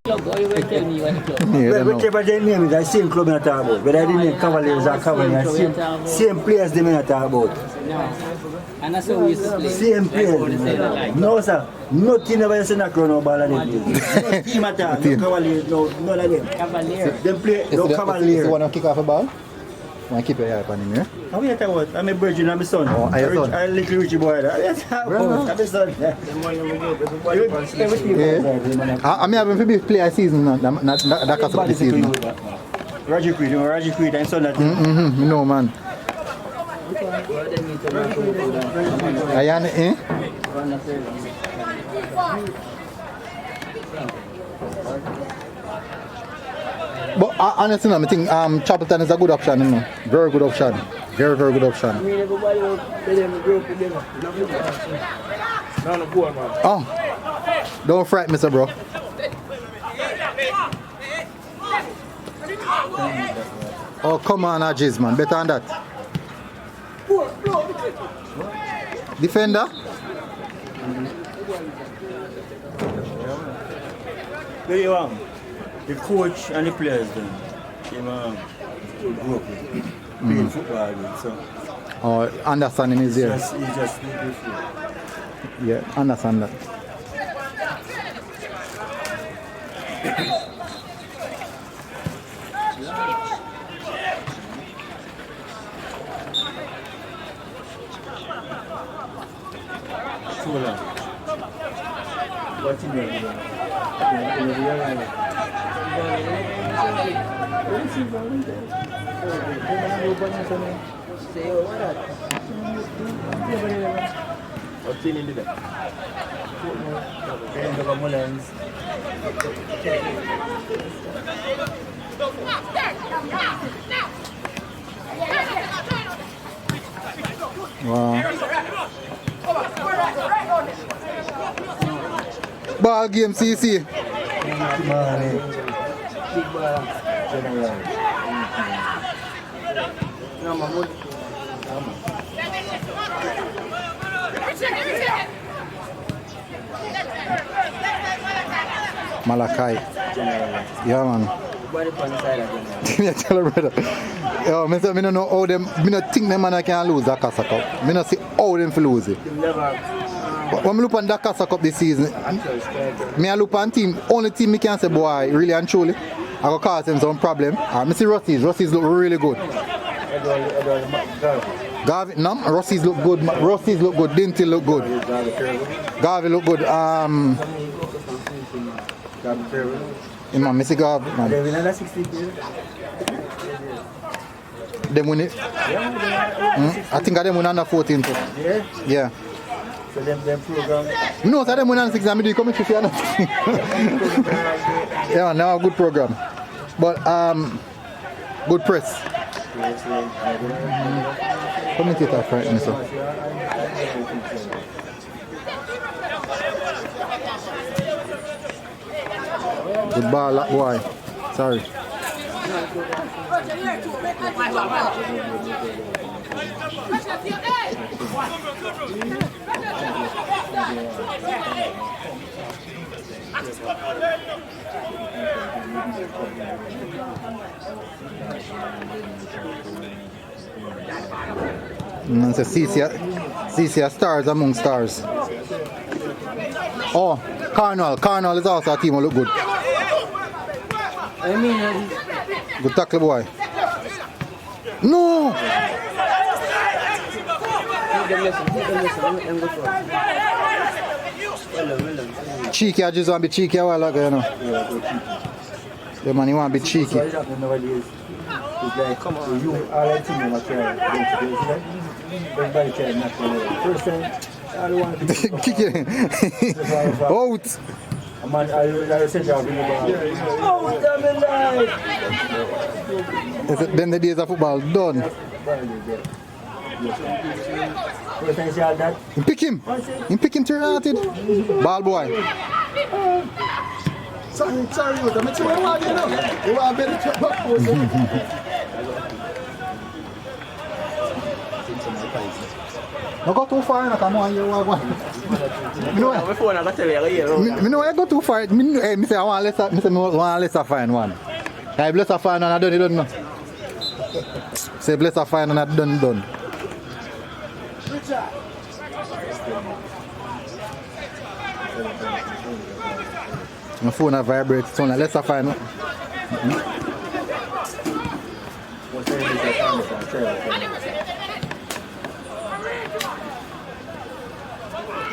Whichever their name is, the same club I talk about. Whether the name Cavaliers or Cavaliers, same players they I talk about. And that's how we used to play. Same players. No, sir. Nothing ever you see not no ball on them. No team at all. No Cavaliers, no none of them. Cavaliers. They play no Cavaliers. You want to kick off a ball? Want to keep your eye upon him, yeah? How you talk about? I'm a virgin, I'm a son. Oh, I'm your son. I'm a little Richie boy. I'm a son. I'm having to be play a season now. That cost up the season. Roger Creed, Roger Creed and son that. No, man. Ayan, eh? But honestly, I think Chapelton is a good option, you know. Very good option. Very, very good option. Oh, don't frighten me, sir, bro. Oh, come on, Ajis, man. Better than that. Defender? Where you are? The coach and the players then. Grew up with playing football with, so. Oh, understanding is there. It's just different. Yeah, understand that. Too long. What's in there? What's in there? Wow. Ball game, CC. Malachi. Yeah, man. Yeah, tell her, brother. Yo, I don't know how them, I don't think them man can lose that Casa Cup. I don't see how them lose it. When I look on that Casa Cup this season, I look on team, only team I can say, boy, really and truly, I go cause them some problem. I see Rossies look really good. Garvey, no, Rossies look good, Rossies look good, Dinty look good. Garvey look good. Man, I see Garvey, man. Them win it? I think I them win under 14 too. Yeah. So them program. No, so them win under 16. I'm doing commentary for you. Yeah, now a good program. But good press. Commentator frightened me, so. Good ball, that boy. Sorry. And so CC stars among stars. Oh, Carnal is also a team who look good. I mean, good tackle, boy. No! Cheeky, I just want to be cheeky a while ago, you know. Yeah, man, you want to be cheeky. It's like, come on, you all the team everybody can not first time, I don't want to be kick it out. Man, I said that then the days of football done. Pick him to United. Ball boy. Sorry, I'm a child, you know. You want better Don't go too far, come on, you want one. Me know. My phone I got tell you. Me know I go too far. Me say I want lesser. Me say me want lesser fine one. I bless a fine and I don't know. Say bless a fine and I done. My phone a vibrate. So like lesser fine.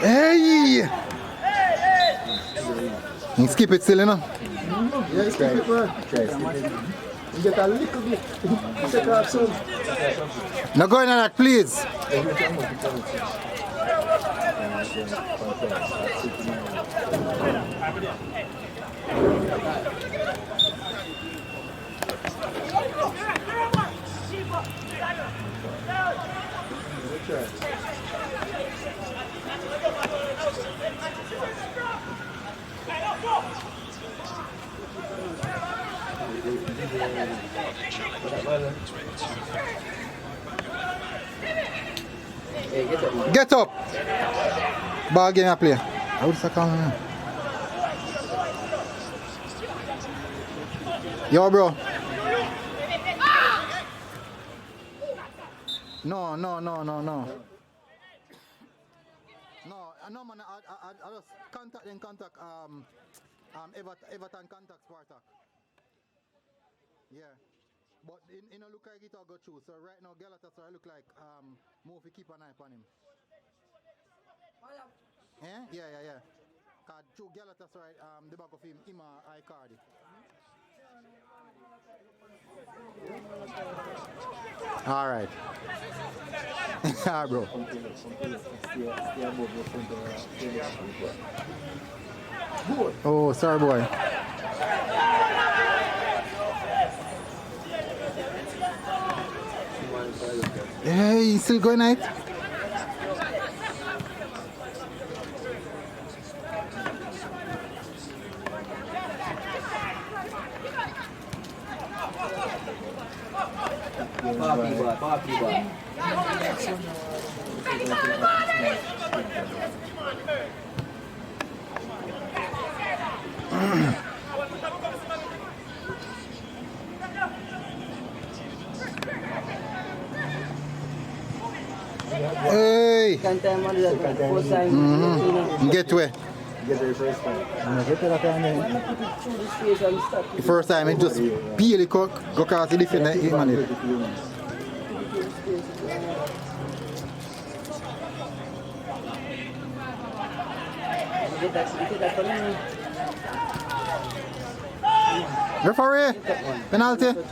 Hey! You skip it still, you know? Yeah, skip it, man. You get a little bit. Check off soon. Now go in on that, please. Get up. Ball game I play. How does that come here? Yo, bro. No. No, man. I just contact Everton contact Spartak. Yeah. But in a look like it all go through. So right now Galatasaray look like move to keep an eye on him. Yeah. Cause through Galatasaray the back of him I card. All right. Ah, bro. Oh, sorry, boy. Hey, you still going out? Papi boy. Hey! Second time on the first time. Get away. Get there first time. The first time it just barely go across the defender. Referee, penalty. Every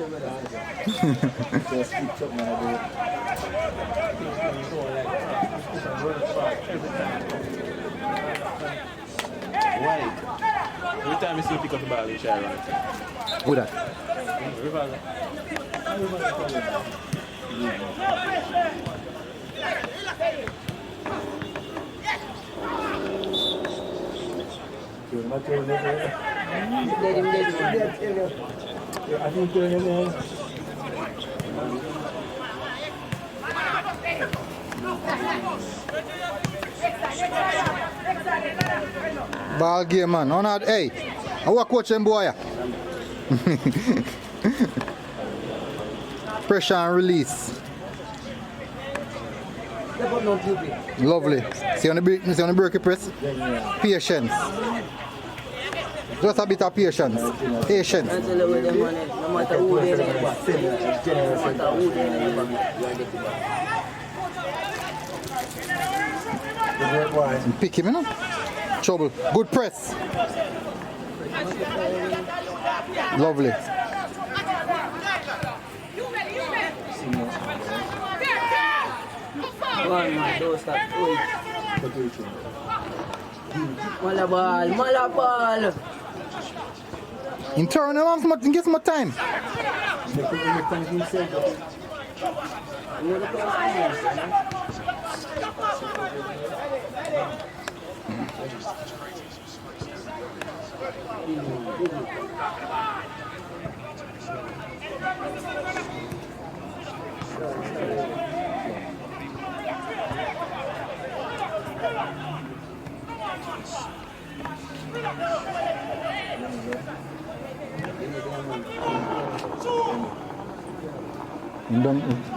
time you see him pick up the ball, he try right. Who that? I think you're Ball game, man. On that, hey, I want coach them boy. Pressure and release. Lovely. See on the break press? Patience. Just a bit of patience. Patience. Pick him, you know? Trouble. Good press. Lovely. Malabal. In turn, I want to get some time.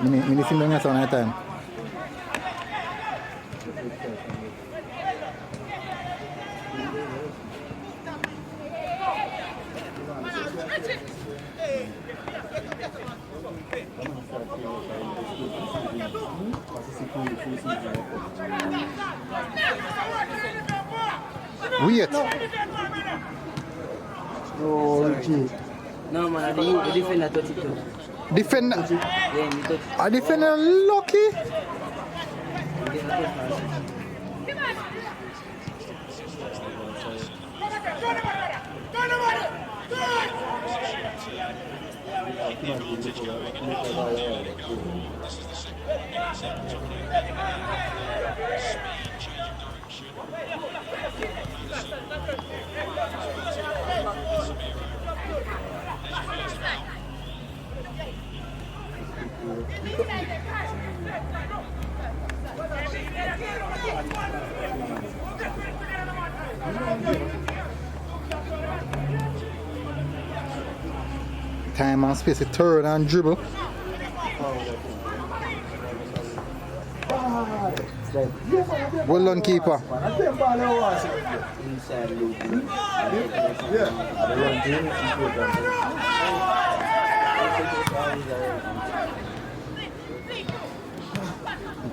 Mini sim dong sana time. Wait. Oh, Richie. No man, the defender touch it too. Defender. Yeah, me touch. A defender lucky. Time and space to turn and dribble. Well done, keeper. Inside loop.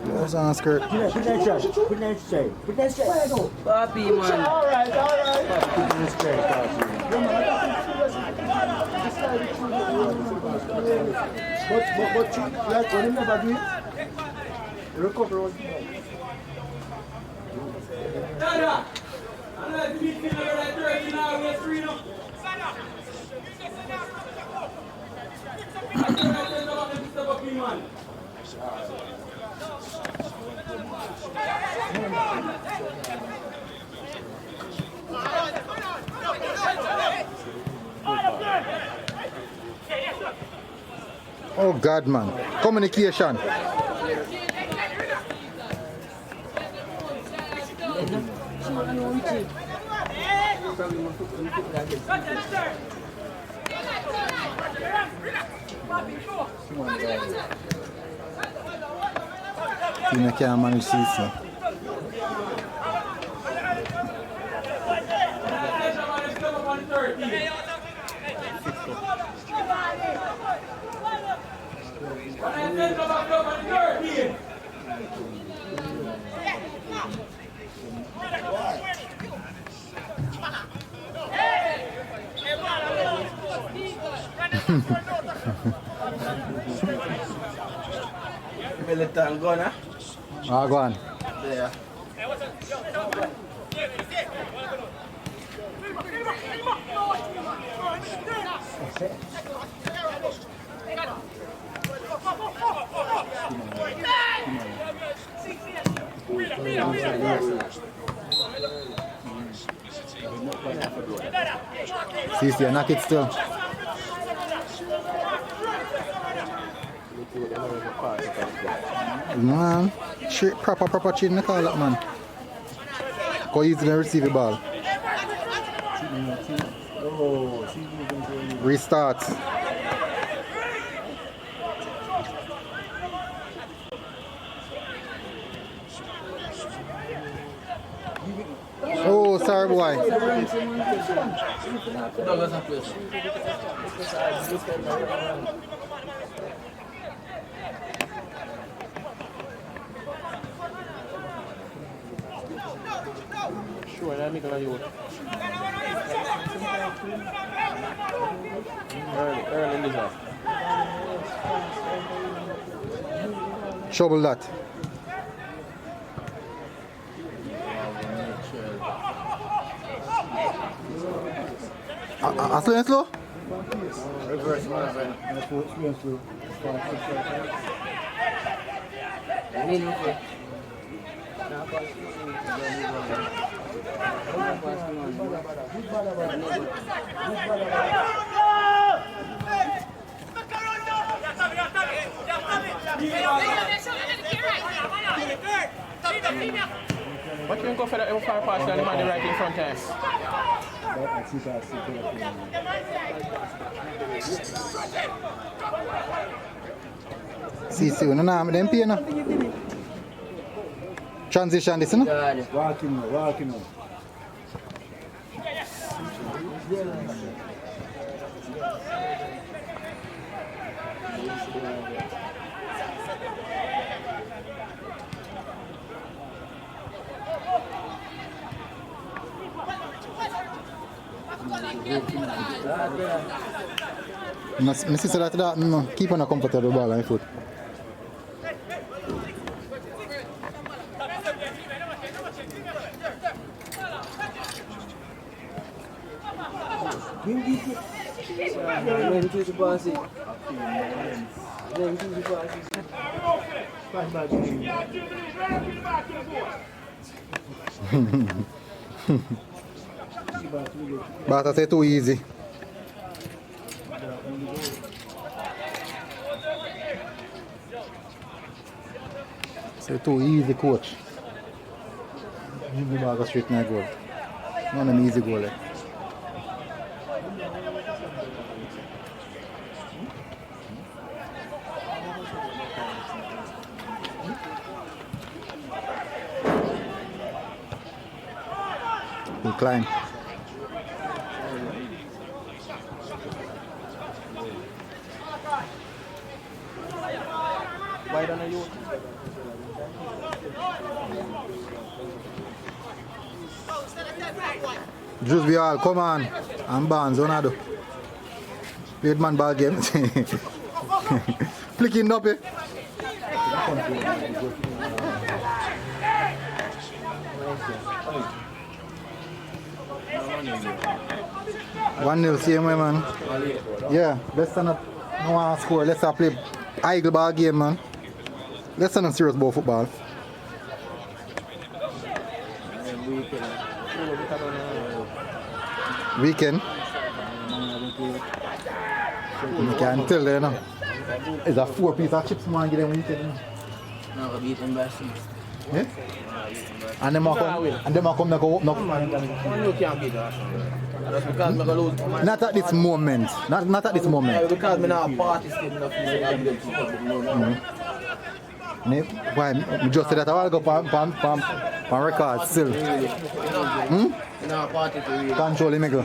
What's on skirt? Put that shot. Put that straight. Put that straight. Papi man. Alright. Put that straight, Papi. But you, like, when you never do it, recover on Oh God, man. Communication. You can't manage this. Militant gun, huh? Ah, go on. There. See, knock it still. Man, proper chin the call up, man. Go easy to receive the ball. Restart. Oh, sorry boy. Sure, that make a lot of work. Early in this half. Shovel that. Slow? Reverse, man. What you go for that far pass and the man right in front of him? See, no, no, them pay no. Transition this, no? Walking now. My sister that no, keep on a comfortable ball on foot. But I say too easy. Say too easy, coach. The ball go straight in the goal. None of them easy goal. Climb. Wide on the youth. Just be all, come on. I'm Barnes, what I do? Played man ball game. Flicking up here. One nil same way, man. Yeah, let's not no one score. Let's play idle ball game, man. Let's not serious about football. Weekend. You can tell there, no. It's a 4 piece of chips, man. Get them weekend. No, I beat them by 6. Yeah? And them are come to go open up. You can't beat that. That's because I'm going to lose. Not at this moment. Not at this moment. Because I'm not party still enough. Why? I just said that I will go on record still. Party to really. Control the middle.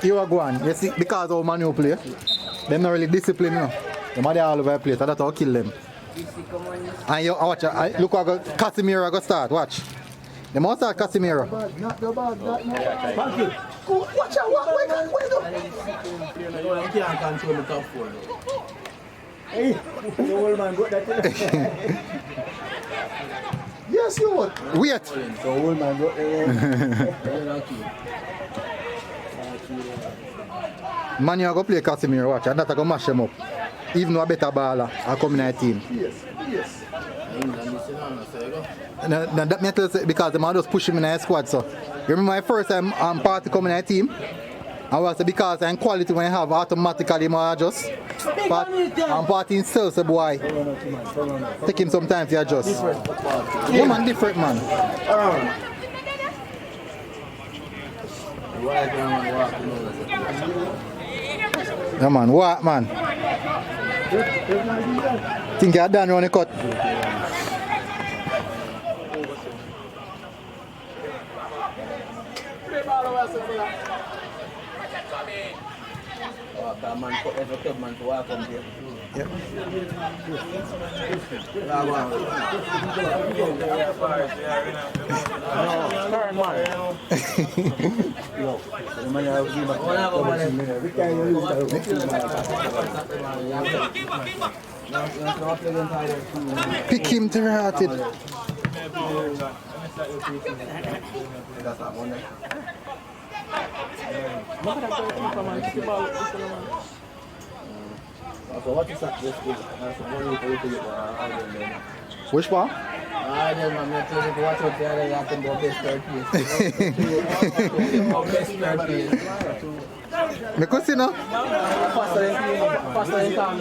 You are going. You see, because of Man U play, them not really disciplined, you know. Them are there all over the place, so that's how kill them. And you watch, look how Casemiro go start, watch. They must start Casemiro. Not the bad, Thank you. Watch out, wait up. You can't control the top 4. Hey, the old man got that. Yes, you would. Wait. The old man got Man, you go play Casemiro, watch, and that's going to mash them up. Even though a better baller, I come in a team. Yes. Now, that matters because the man just push him in a squad. So, you remember my first time party coming in a team? I was because I'm quality when I have automatically I just I'm party himself, so boy. Take him some time to adjust. Yeah, man, different man. Yeah, man, what man? Think you're done on the cut. Man to walk on there. Yep. Pick him to heart it. So what is that? Which one? I don't know, I'm telling you watch out there, you have to go best third place. Best third place. Me could see no. Faster than calm.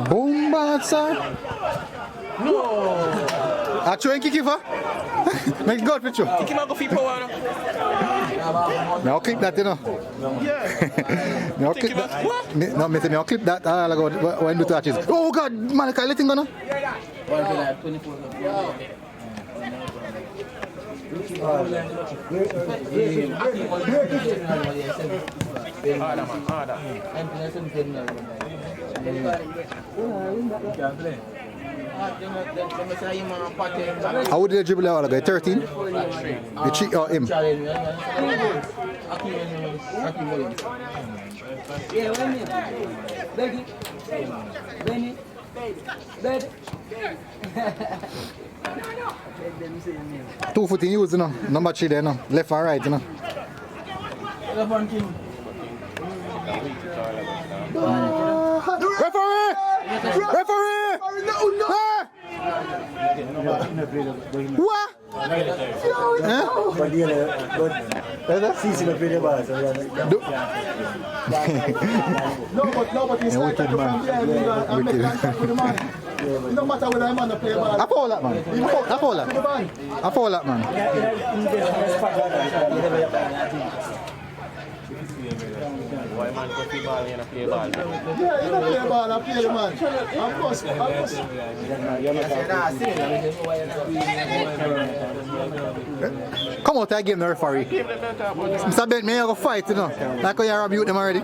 Boom bouncer. No. I try and kick it for. Make God for you. Kick him out go feet power. Now clip that, you know. Yeah. Now clip that. No, me say me clip that. I go when do touches. Oh God, Malachi, let him go now. 24. How would they dribble a while ago? 13? You cheat or him? Two foot in use, you know. Number 3 there, you know. Left and right, you know. Referee! Referee! What? No matter whether I'm on the play ball. I fall that man. I fall that. I fall that man. Why man go play ball and play ball? Yeah, you don't play ball, I play the man. Of course. Come out again, the referee. Mr. Ben, may I go fight, you know? Like how you rebuke them already.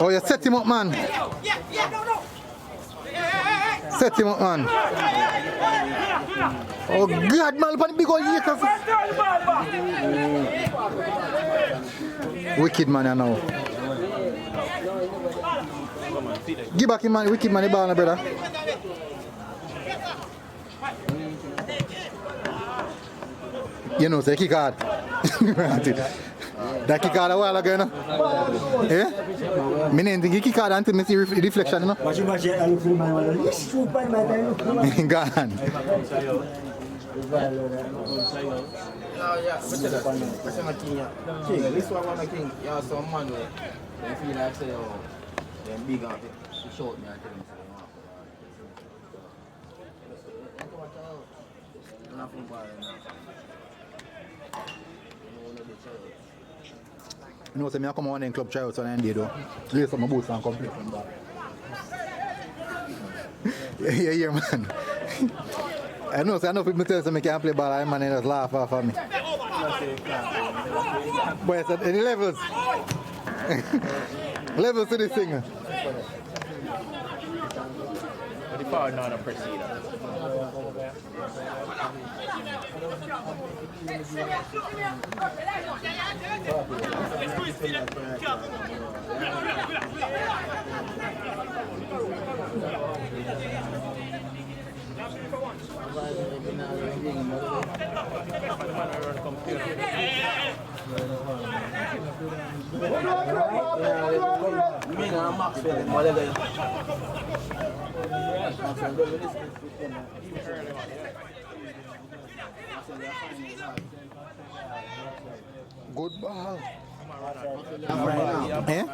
Oh, you set him up, man. Set him up, man. Oh, God, man, look at the big old yakers. Wicked man, you know. Give back him, man. Wicked man, the ball, brother. You know, say kick hard. That kick hard a while ago, you know? Eh? Me didn't think he kick hard until I see reflection, you know? Watch him, I look for the man. Yes, super man. Gone. King, this one the king. Yeah, some man where they feel like say, oh, they're big up, they short me and tell me You know, say me I come on in club tryouts on Andy though. Lace up my boots and come play from back. Yeah, man. I know, say I know people tell me I can't play ball, and man they just laugh off of me. But it's at any levels. Levels to this thing. But the power not a proceed. Good ball. Eh?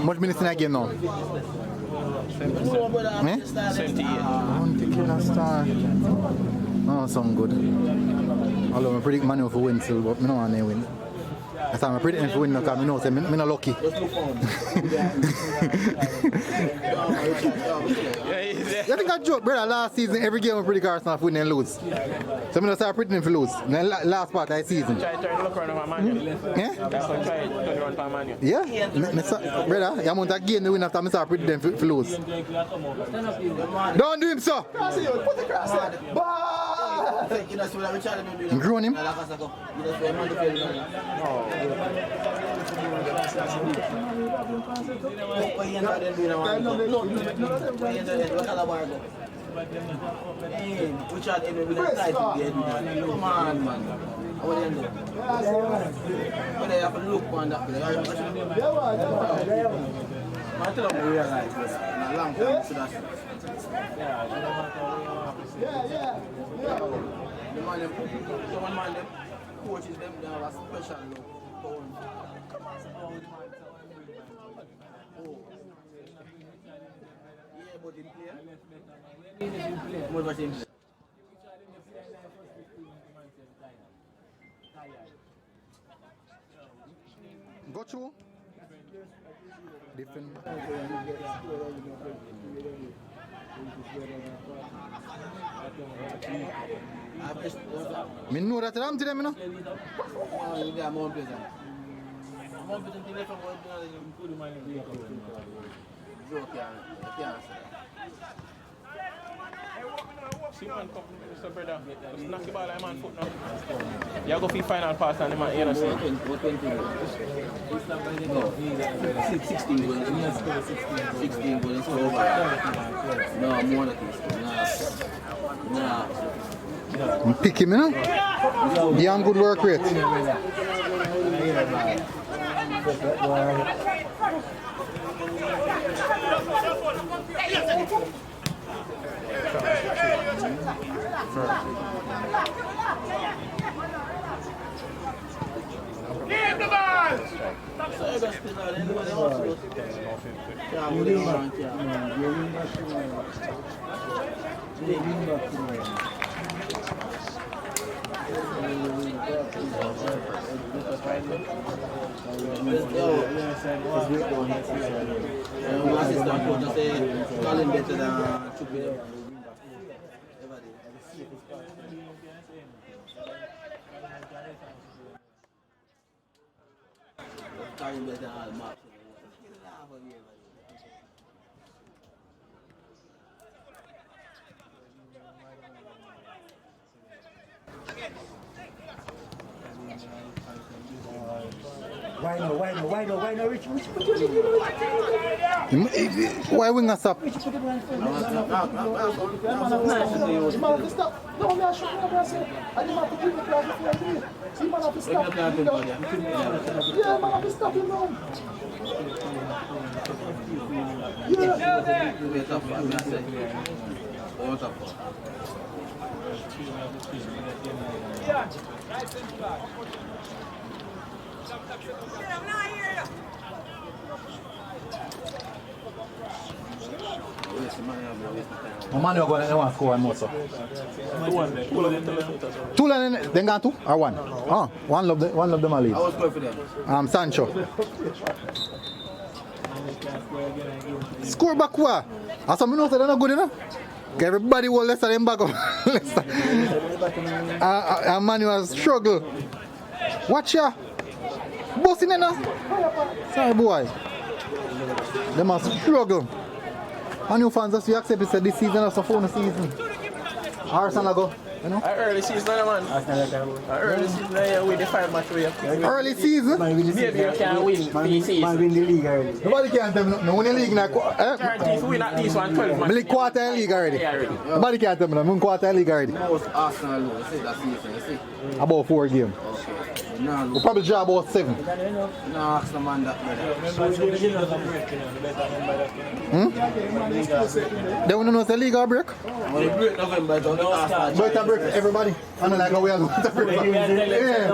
Much minutes in that game now? 78. One tequila star. Oh, sound good. Although I predict Manu for win still, but I don't want to win. I thought I predict him for win because I know I'm not lucky. I think I joke, brother. Last season, every game I predict Arsenal win and lose. So I'm going to start predicting for lose. Then last part of the season. Try to look around my manual. Yeah? That's what try to turn around my manual. Yeah? Brother, you want to gain the win after I start predicting for lose. Don't do him, sir. Put the cross there. I'm growing him. What do you do? But they have to look on that. I tell them we realize this in a long time. So that's the man them, someone man them, coaches them, they have a special look. Yeah, but in play? What was in play? Got you? Different. Me know that I'm to them, you know? Yeah, more pleasant. See man come, Mr. Brother. Just knock the ball like man foot now. You go for the final pass and the man, you know, see. 16 goals. 16 goals. So over. No, more than this. Nah. Pick him, you know? Damn good work rate. Give the ball! Why no, Rich? Why we not stop? Man, you're going to score one more, sir. Two line, then got two or one? Oh, one of them are lead. I was going for them. Sancho. Score back where? As some minutes, they're not good enough. Everybody will let them back up. And man, you have struggle. Watch ya. Bossing in now. Sorry, boy. They must struggle. And you fans just accept it this season as a phone season. Arsenal go, you know? Early season, man. Early season, with the 5 match we have. Early season? Maybe you can win the season. Man win the league already. Nobody can tell me no win the league now. Guarantee if we win at least 112 match. Me league quarter league already. Nobody can tell me no win quarter league already. Most Arsenal lose that season, you see? About 4 games. No, We'll probably draw about 7. no, ask the man that. They want to know if the league will break? When you break November, don't ask But it break everybody. I don't like how we are going to break. Yeah,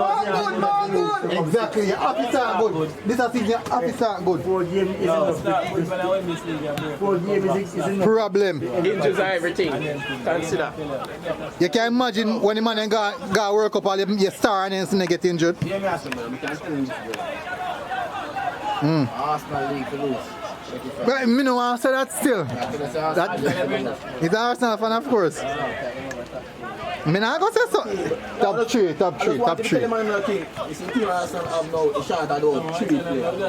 good. Exactly, your officer are good. This season, your officer are good. 4 games is enough. 4 games is enough. Problem. Injuries are everything. Consider. You can imagine when the man got work up all your star and then get injured. Yeah, me ask him, man. We can tell him this. Arsenal league to lose. But I don't want to say that still. He's an Arsenal fan, of course. I mean, I go say so. Top 3. Tell the man the thing. It's the team Arsenal have now a shot at all 3 players. No,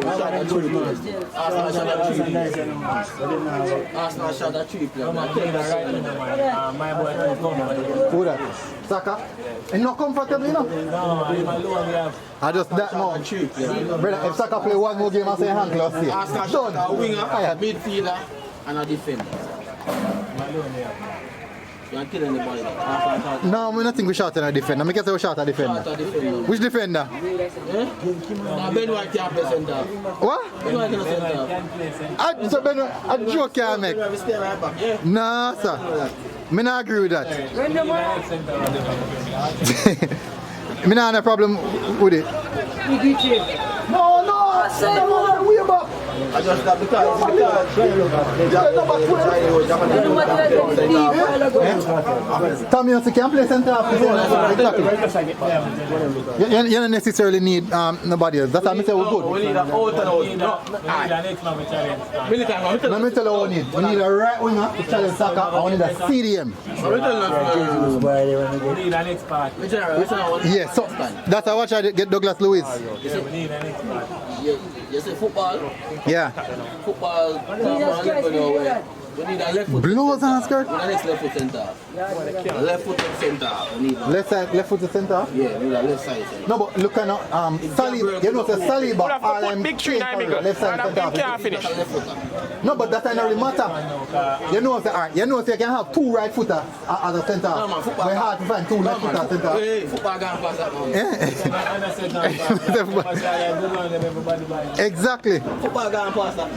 shot at 3 players. Arsenal shot at 3 players. Arsenal shot at 3 players. Who that? Saka? It's not comfortable, you know? I just that no. Brother, if Saka play one more game, I say hand lost here. Arsenal shot a winger, a midfielder, and a defender. You can kill anybody. No, I don't think we shot at a defender. I guess we shot at a defender. Which defender? Ben White can't play center. What? Ben White can't center. So Ben, a joke can't make. Nah, sir. I don't agree with that. I don't have a problem with it. No, way back. I just got because Tommy, you can play center half. You don't necessarily need nobody else. That's what I say we're good. we need an out and out. Let me tell you what we need. We need a right winger to challenge soccer and we need a CDM. Yes, so that's how I try to get Douglas Lewis. You say football? Yeah. Football. We need a left foot. Blows on skirt? We need a left foot center. Left foot center. Left foot to center? Yeah, we need a left side center. No, but look at Sally, you know, say Sally, but all I'm big tree now, big left side center. can't finish. No, but that doesn't really matter. You know, if you can have two right footer as a center. No, man, football. It's hard to find two left footer center. Hey, football can't pass that man. Exactly. Football can't pass that.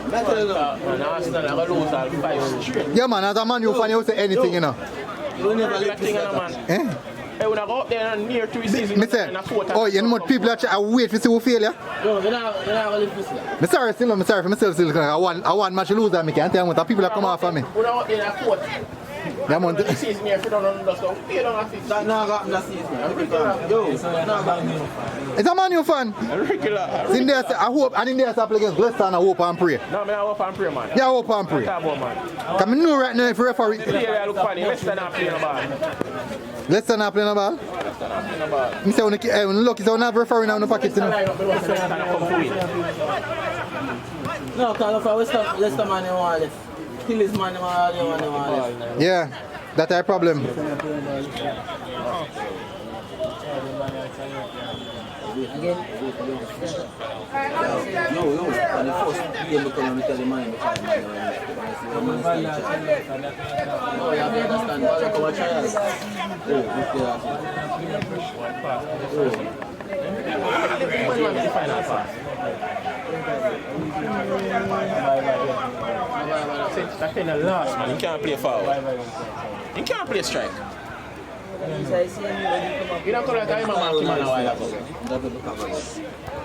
Yeah, man, as a man, you fan, you say anything, you know. You never let this Eh? I would have go up there and near 3 seasons. Me say, oh, you know what people are wait to see who fail, yeah? No, you're not going to listen. I'm sorry for myself still. I want match lose and I can't tell what people are coming after me. We don't up there and court. Yeah, man. The season here, if you don't understand, you don't have to. That now got that season. Yo, now got It's a Man U fan. Regular. In there, I hope, and in there, I play against Leicester and I hope and pray. No, I hope and pray, man. Yeah, I hope and pray. Talk about, man. Because I know right now if you referee. Today, I look funny. Leicester not playing a ball. Leicester not playing a ball? Leicester not playing a ball. I say, when you look, it's not referee now in the pocket. You know? Leicester not come to win. no, because if Leicester man, you want it. Kill his man, you want it. Yeah, that's our problem. Again? No, and the first game because I'm telling you, man, no, you have to understand, but look our trials. That's in the last, man. You can't play foul. You can't play strike. You don't come like I'm a man a while ago.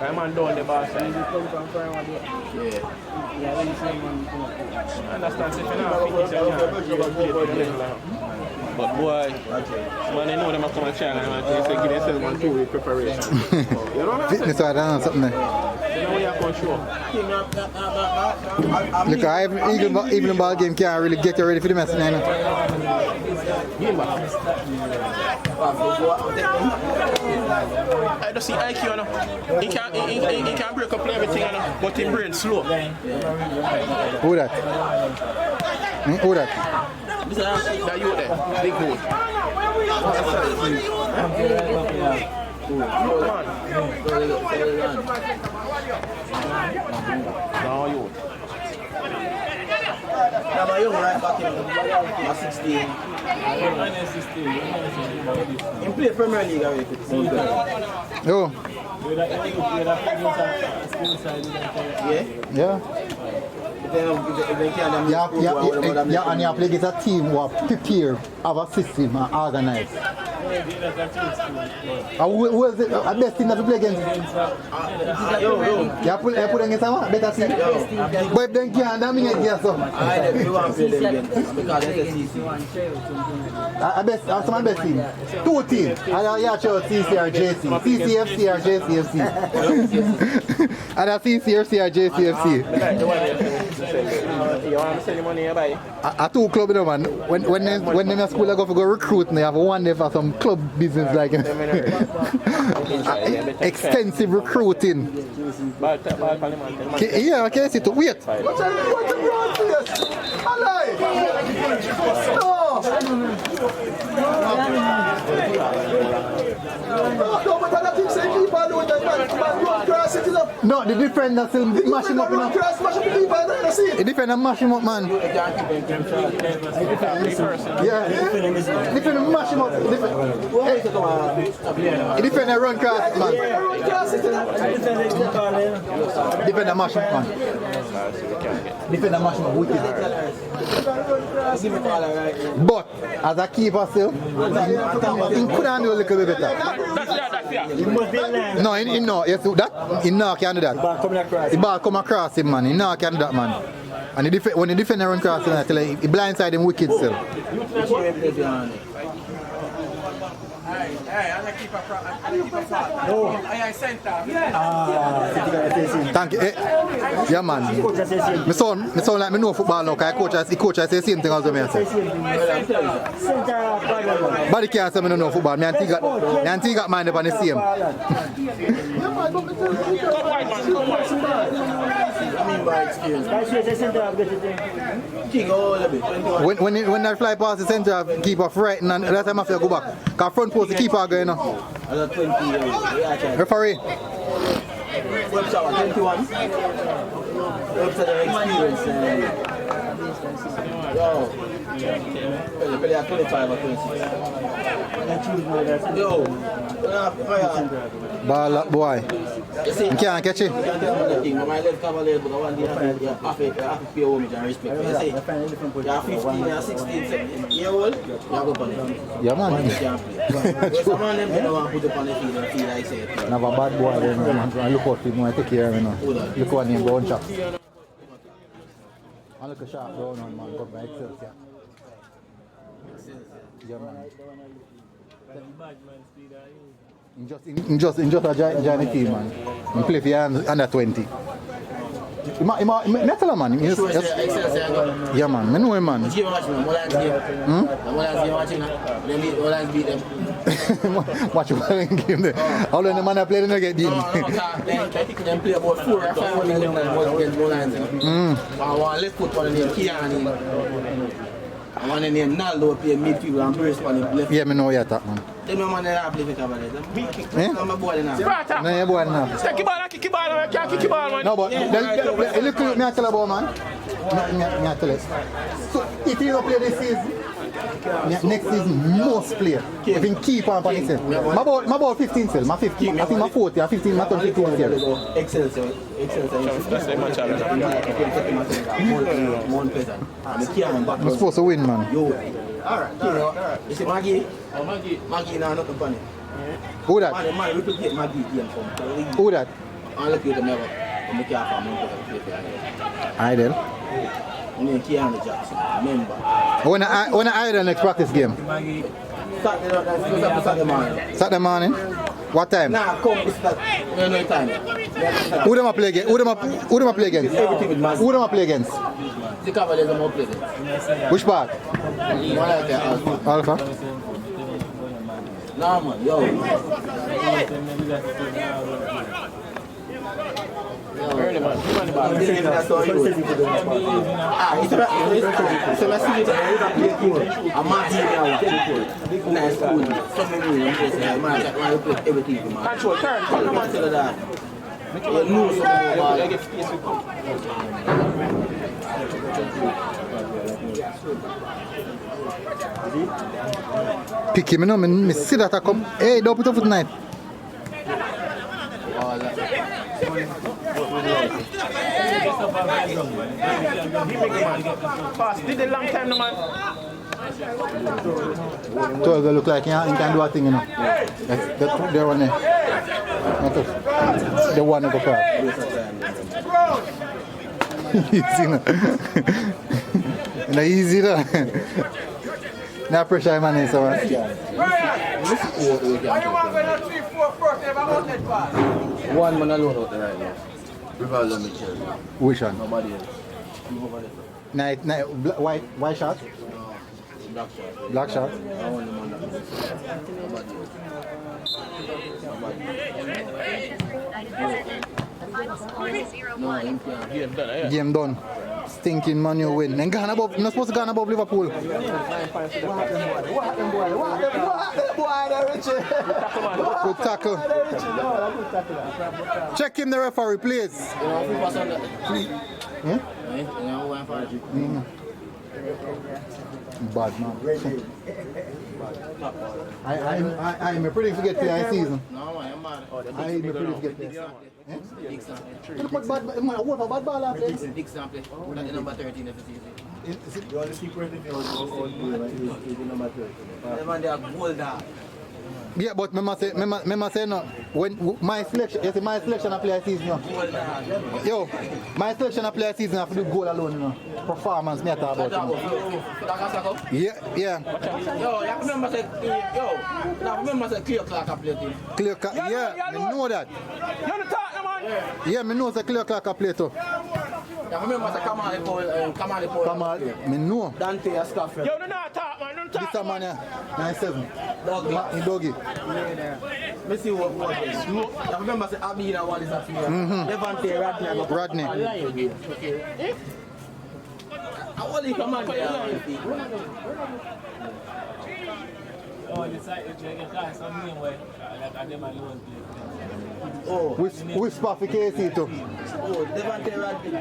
I'm on down the bar side. I understand if you're not fitness, you can't play for the level. But boy, man, they know them are coming to China and they say give themselves 1 2 week preparation. You know what I'm saying? Fitness, I don't know something there. You know what you're going to show? Look, even the ball game can't really get you ready for the mess. I don't see IQ, you know. He can break up everything, you know, but his brain slow. Who that? Who that? That you there, big hood. No, you. I'm a young right back in 16. He played Premier League already. Oh. Yeah? Yeah, and you play against a team who are prepared, have a system and organized. Who is the best team that you play against? You put against a better team? But if they can't, that means yes. I want to play them again because that's my best team. 2 teams. Yeah, sure, CC or JC. CCFC or JCFC. And that's CC or JCFC. You want to send money here, buy? A 2 club, you know, man. When them at school, I go recruit, they have one day for some club business like extensive recruiting. Yeah, okay, see to wait. What's the broad face? Alive! No, but I think say keep on doing that, man. Run cross it up. No, the defender still mash him up. You know. The defender mash him up, man. Yeah. Defender mash him up. The defender run cross, man. Defender mash him up, man. Defender mash him up. Wicked. But as a keeper still, he could handle a little bit better. No, he no. Yes, that he no can do that. The ball come across him, man. He no can do that, man. And when the defender run across him, I tell you, he blindside him wicked still. Hey, I'm gonna keep a center. Thank you. Yeah, man. Me sound like me know football now, because the coach I say the same thing as me. But can't say me don't know football. Me and T got mind up on the same. When I fly past the center, I keep a frightened, and that time I have to go back. Because front post the keeper going on. Referee. What's our 21? What's the experience? Yo, play at 25 or 26. Yo, ball up, boy. You can't catch it. My left cover leg, but I want to have to pay homage and respect. You say, you're 15, you're 16, 17 years old, you have to put it. Yeah, man. Some of them don't want to put it on the field and feel like say. Have a bad boy then, man. Look out for him, I take care of him. Look what him go on chop. And look a sharp down on, man. Go by Excelsior. Yeah, man. In just a giant team, man. He play for under 20. Me tell him, man. Yeah, man. Me know him, man. Watch him game there. How long the man play, they don't get beaten. I think they play about 4 or 5 against Molans. I want left foot one name Kiani. I want to name Naldo play midfield and burst on the left. Yeah, me know you attack, man. They don't want to play for Cabernet. I'm a boy now. No, you're boy now. Kick the ball, man. No, but look at me, I tell about, man. Me I tell it. So, if you don't play this season, next season must play. If you keep on playing himself. My ball 15 still. My 15. I think my 40. I 15. My 15 still. Excelsior. That's the match. I'm supposed to win, man. Yo. Alright. You see Maggie? Maggie now not company. Who that? Man, we could get Maggie game from. Who that? I look at them never. I'm looking at them. I did. And then Keanu Jackson, member. When I the next practice game? Saturday morning. Saturday morning? What time? Nah, come, it's that. No time. Who them play against? Who them play against? Everything with Mazzy. Who them play against? The Cavaliers are more pleasant. Which part? Alpha? Nah, man, yo. Early, man. It's a message that I'm not here now. Nice school. Everything. Control, turn. Come on, tell that. No, Pick him, no, me see that I come. Hey, don't put up with knife. Pass, did a long time, no man. 12 look like he can do a thing, you know. That's the one there. The one that go far. Easy, no. No, easy, no. No pressure, man, is man. One man alone out there right now. Rivaldo Mitchell. Which one? Nobody else. Night, white shot? Black shot. Black shot? I want the man that nobody else. The final score is 0-1. No, him can't. Game done. thinking Man U win. And gone above, not supposed to go above Liverpool. What happened, boy? Richie? Good tackle. Check him, the referee, please. Bad man. I'm pretty forget the season. No, man, I'm mad. I'm pretty forget the season. Big sample. What bad ball after? Big sample. That's the number 13 of the season. You only see pretty few is number 30. Them and they are gold dog. Yeah, but me must say no. When my selection, you see my selection of player season, no. Gold dog. Yo, my selection of player season have to do goal alone, you know. Performance, me I talk about. Yeah. Yo, you remember say, remember say Clear Clark a play team. Clear cut, yeah, me know that. Yeah, me know say Clear Clark a play too. You remember say Kamali Paul. Come on, me know. Dante a Scaffrey. Yo, no talk, man. Don't talk. This a man here, 9-7. Doggy. Me see what is. You remember say Abina one is a player. Levante Rodney. I only come on there. Oh, the side is like a class of name where I them alone play. Oh, Which spot for KC too? Levante Rodney.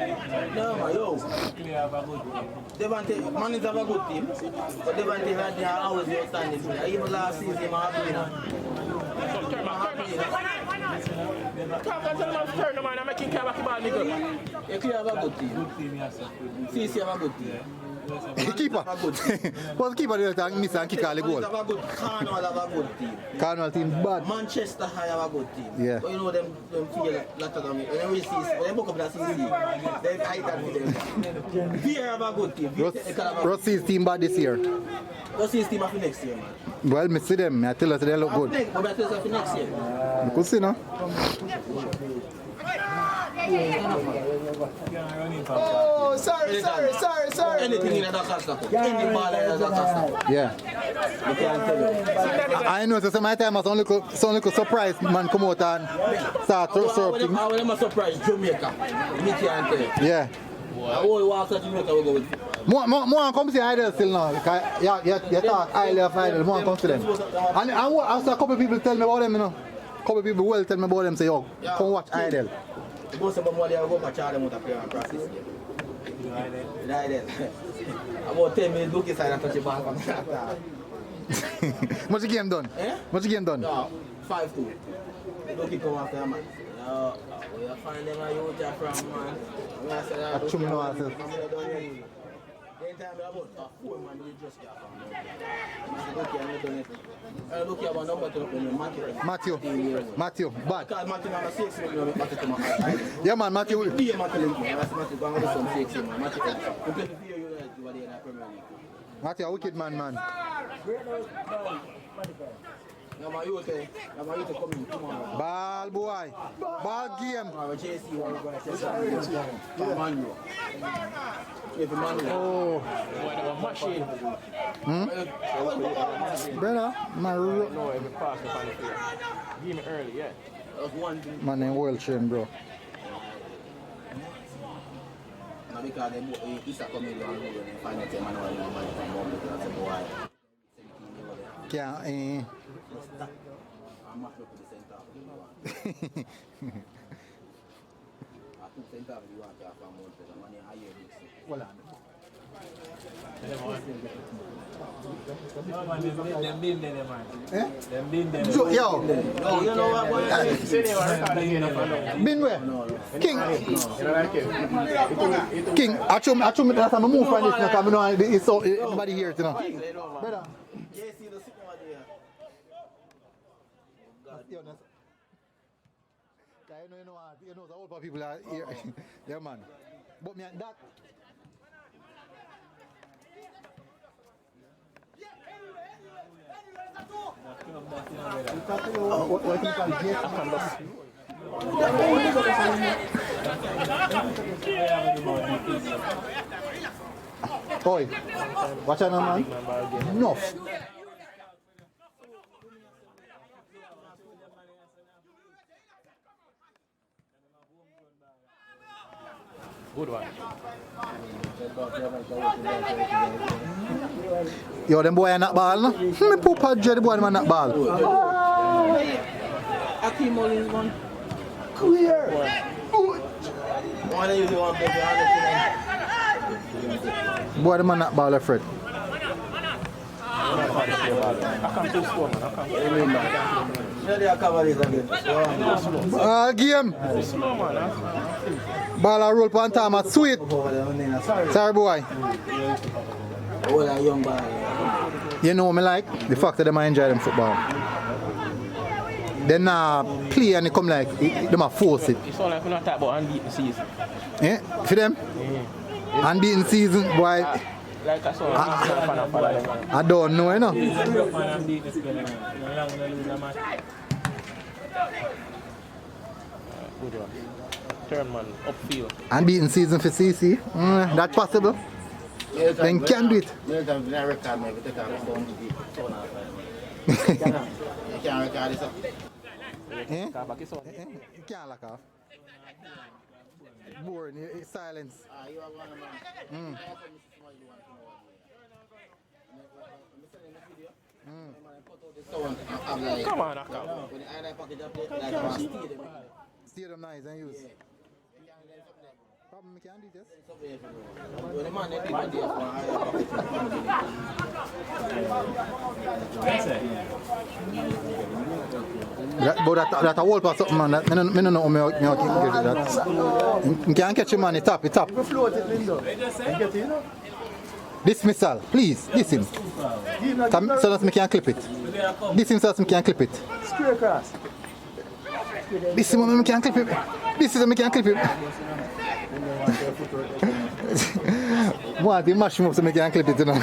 No, man, yo. Clear have a good team. Levante, man is have a good team. But Levante Rodney are always the outstanding player. Even last season, I'm happy now. Talk and tell them turn, man. I'm making care of the ball, nigga. You clear have a good team. Good team, yes. CC have a good team. Keeper. What's the keeper do that miss and kick all the goal? Have a good Carnival have a good team. Carnal team bad. Manchester High have a good team. Yeah. But you know them feel lot of them. When we see, when they book up that CC, they hide that with them. Here have a good team. Rossi's team bad this year. Rossi's team for next year, man. Well, me see them. I tell us they look good. But I tell you for next year. You could see, no? Oh, sorry. Anything in that casta. Any ball in that casta. Yeah. You can't tell you. I know, so my time I was only surprised man come out and start to serve things. I was surprised Jamaica. Me can't tell you. Yeah. I will walk to Jamaica, we go with. More come see Idol still now. You talk highly of Idol, more come to them. And I saw a couple of people tell me about them, you know. A couple of people will tell me about them, say, yo, come watch Idol. Most of them want to go to Charlie Mota play and practice game. Idol. About 10 minutes, look inside and touch the ball from that. What's the game done? Eh? What's the game done? No, 5-2. Look it come after a man. We find them a youth from, man. That's true, no answer. Anytime about 4 man, you just get from look here, about number 2 Matthew, bad. Because Matthew number 6, Matthew to my Yeah, man, Matthew. Be a Matthew, Matthew going to some 6, man. Matthew, we play for you, you were there in the Premier League. Matthew, a wicked man. Now my youth come in tomorrow. Ball boy. Ball game. JC one guy says Manu. Oh. Brother, man. No, every pass me on the field. Give me early, yeah. That's one thing. Man in world train, bro. Now because they Issa come in and find out man who from home because boy. Yeah, I'm not looking the center. I took center you want to have from one the money higher Dixon. Well, No, man, them been there, man. eh? Them been there. Yo, No, you know what boy? been where? No. King. You know like it? King, I show me that's how I move from this because I know it's so everybody here, you know. Brother. Yes, you the sit over there. You know, the old people are here. Yeah, man. But me and that. What you can get from this? Oi, watch out, man. Enough. Good one. Yo, them boy are not ball, no? Me Papa J, the boy man not ball. Akeem Mullins, man. Clear. One of you want to be Boy, the man not ball, Fred. Game. Ball a roll pan time at sweet. Sorry, boy. young boy. You know me like the fact that them enjoy them football. They not play and they come like them a force it. It's all like we're not talking about unbeaten season. Yeah, for them. Unbeaten season, boy. Like I saw, I don't know, you know. Good one. Turn man, upfield. Unbeaten season for CC. That possible. Then can do it. You can't record this up. You can't lock off. Boring, it's silence. You are one man. Come on, knock out. Stadium nice and use. Problem, I can't do this. But that a whole part something, man. I don't know how I can get that. You can't catch him, man. It's up. Dismissal, please. Listen. So that I can clip it. Listen so that I can clip it. Square across. This is when I can clip it. This is when I can clip it. What? You mash him up so I can clip it, you know.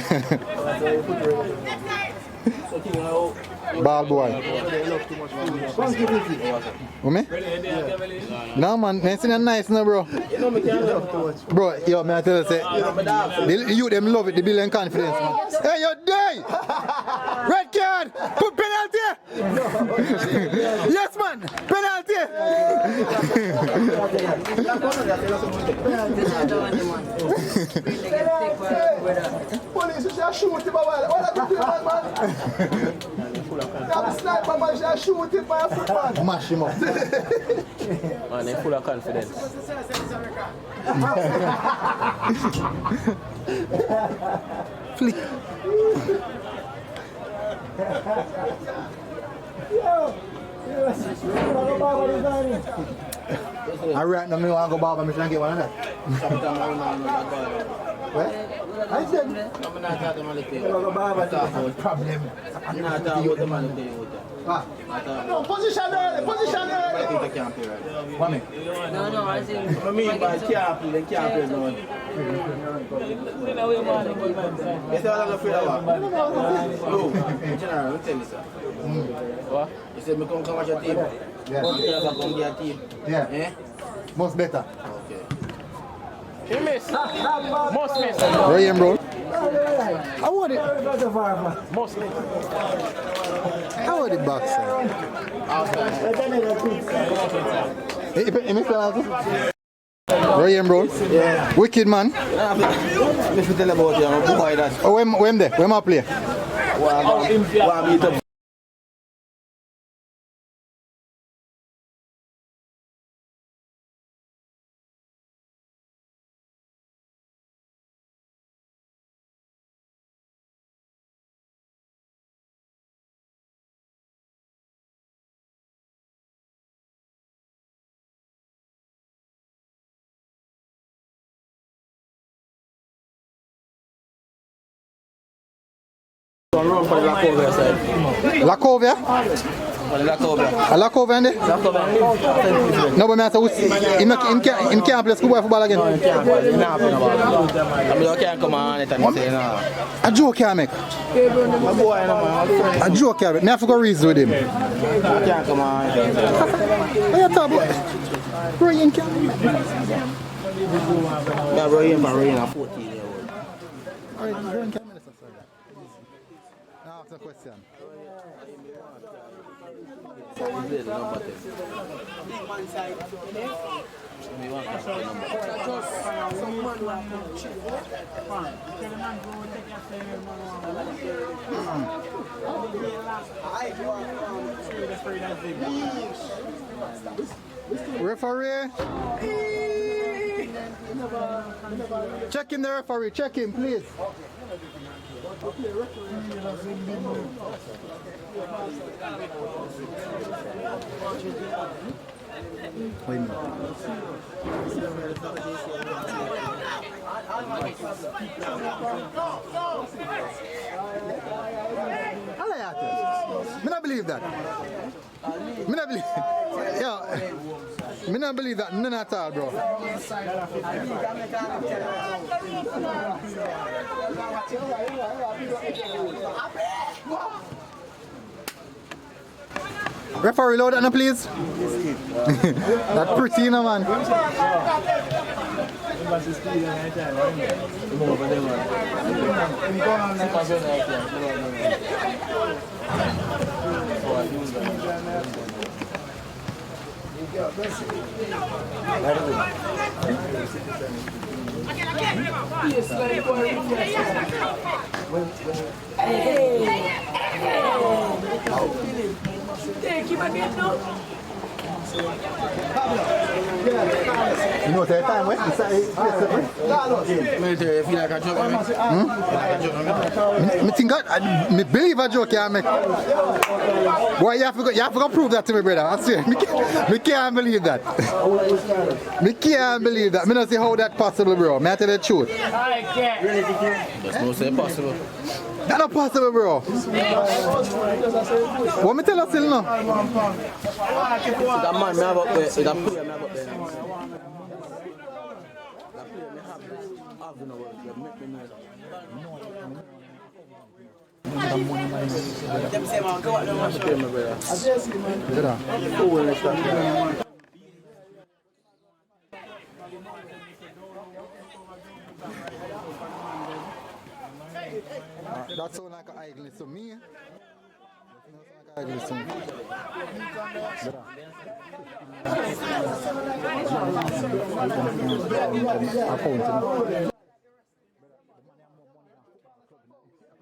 Ball boy. What me? No man, it's nice now, bro. Bro, yo, man, I tell you, say, the youth them love it, the building confidence, man. Hey, you die! Red card! Put penalty! Yes, man! Penalty! Police should shoot him, man. That sniper man should shoot him by a football. Mash him up. Man, they're full of confidence. Flick. I right now, I want to go barber, I get one of that. What? I said, I'm not talking about the problem. I'm not talking about the man. No, position early. I think they can't play right. What me? No, I think. I mean, but can't play, they can't play no one. It's all I'm afraid of. No, General, let me tell you, sir. What? You said, me come watch your team. Yeah. I'm come get your team. Yeah. Eh? Most better. Okay. He missed. Most missed. Ryan, bro. I want it. Most missed. I want it back, sir. Ryan, bro. Yeah. Wicked man. Let me tell you about you, I'm a boy that. Oh, when there? Where my play? What beat up. Run for the Lacovia side. Lacovia? Lacovia. A Lacovia in there? No, but I have to him can't play schoolboy football again. I mean, you can't come on it and say no. A joke can't make. My boy, no man. A joke can't make. I have to go reason with him. You can't come on it. What you talking about? Ryan can't make. Yeah, Ryan 14-year-old. Alright, Ryan can't make this. Now ask a question. He's the number 10. We want to the number 10. Referee. Check in the referee. Check him, please. Wait a minute. I don't believe that. I don't believe. Yeah. I don't believe that. None at all, bro. Referee, load that now, please. That's pretty, you know, man. You know, the time when I feel like a joke. I think I believe a joke can make. Boy, you have to prove that to me, brother. I swear. I can't believe that. I can't believe that. I don't see how that's possible, bro. I tell you the truth. That's not say possible. That's not possible, bro. What me tell us still now? That man me have up there. That player me have up there. Them say man, go out there watch my brother. That sounds like an idleness to me. That sounds like an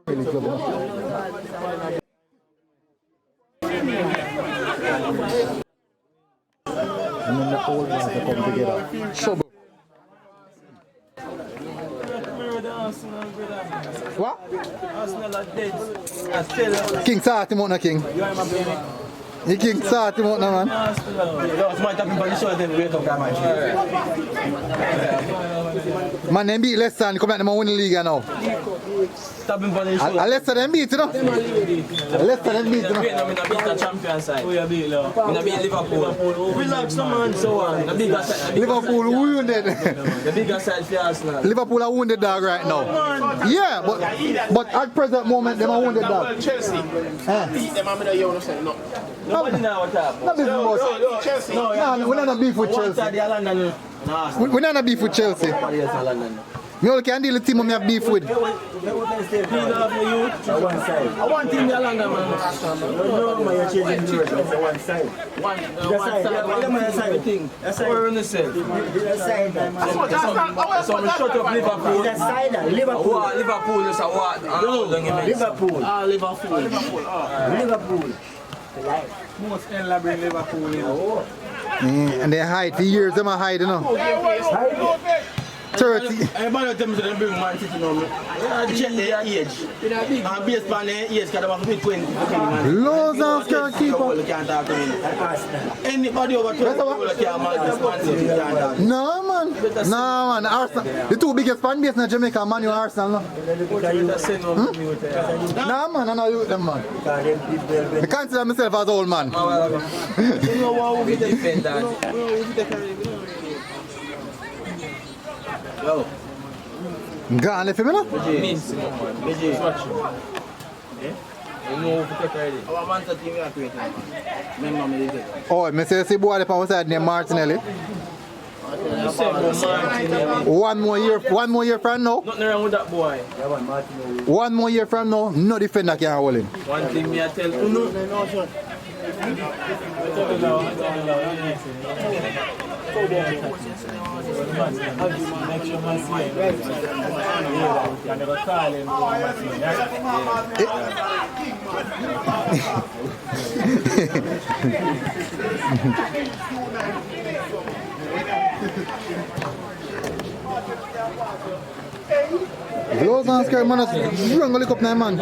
and then the whole ones to come together. Trouble. What? King start him out now, King. The King start him out now, man. Man, them beat Leicester and come out them and win the league now. Leicester them beat, you know. Leicester them beat, you know. We beat the champion side. We beat Liverpool. Relax, man. So on. Liverpool wounded. The bigger side for Arsenal. Liverpool are wounded dog right now. Yeah, but at present moment them are wounded dog. Chelsea. Beat them, I'm going to say no. Nobody know what happened. Not beef with Chelsea. No, we're not beef with Chelsea. We're not beef with Chelsea. Me only can deal with the team I have beef with. I want him to London, man. No, you're changing the word. That's one side. One side. That's what we're going to say. That's side. So we shut up Liverpool. That's side. Liverpool. Liverpool is a what? Liverpool. Liverpool. Most elaborate Liverpool. And they hide. The years them are hiding, you know. 30. Everybody tell me to bring Man City now. Check their age. And based on their age, because they have to be 20. Loads of scared keeper. Anybody over 20 can Man City can't talk. No, man. Arsenal. The two biggest fan base in Jamaica, Man U and Arsenal. No, man. I'm not youth them, man. I consider myself as old man. You know what we defend that? Yo. Gone left him, you know? Oh, I say the boy on side named Martinelli. 1 more year from now. Nothing wrong with that boy. 1 more year from now, no defender can hold him. One thing me I tell you, Gloves and skirt, man, you gonna lick up now, man.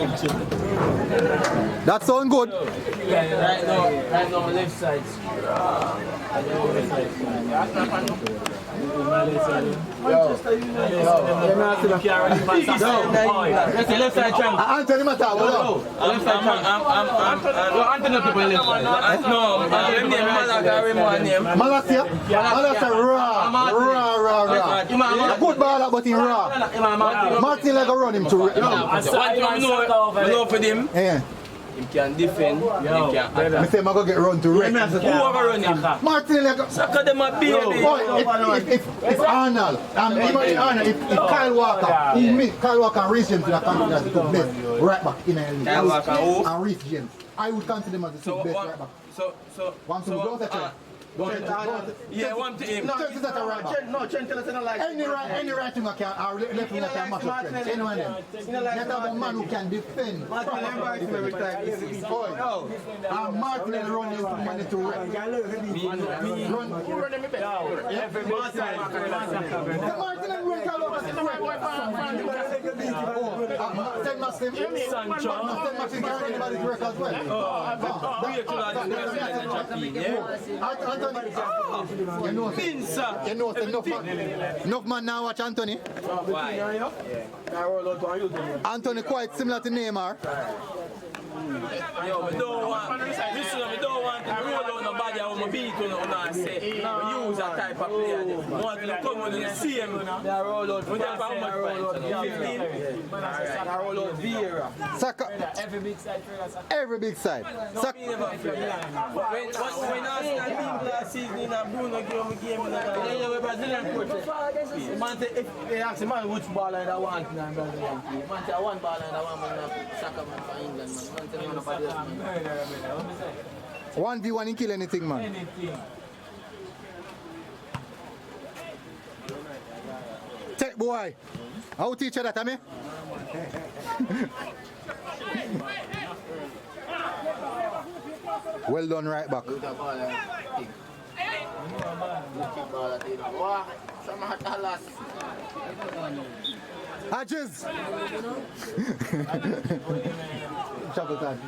That sound good. Right now, my left side. Left side trunk. Anthony Mata, what up? Left side trunk. Anthony to play left side. No, I'm name Malaga. Malasia? Malasia raw. A good baller, but in raw. Martin like a run him to I know for him. Yeah. He can defend, he can attack. I say I'm going to get run to wreck. Whoever run him. Martin like a... Sucker them a baby. If Arnold, even Arnold, if Kyle Walker, Kyle Walker and Reece James would have considered the two best right back in the league. Kyle Walker who? And Reece James. I would consider them as the two best right back. One to go to yeah, one to him. No, Trent is not a right back. No, Trent tell us not like Any right winger can, or left winger can match up Trent. Any one of them. That's a man who can defend. And Martin run into money to run. who run them best? Martin and run Kyle Walker to St. Maxim. St. Maxim carry anybody to work as well. You know enough man now watch Anthony. Why? Anthony quite similar to Neymar. Yo, we don't want to roll out nobody or my beat on and say, we use that type of player. We want to come on the same. We don't have how much points. 15. I roll out Vieira. Saka. Every big side. Every big side. When Arsenal beat last season in a Bruno game in a Brazilian coach. Man say, if they ask the man which baller I want in a Brazilian team, man say, I want baller I want man Saka man for England, man. 1v1 he kill anything, man. Anything. Take boy. How teach you that, I mean? Well done, right back. Hodges! Chapel time.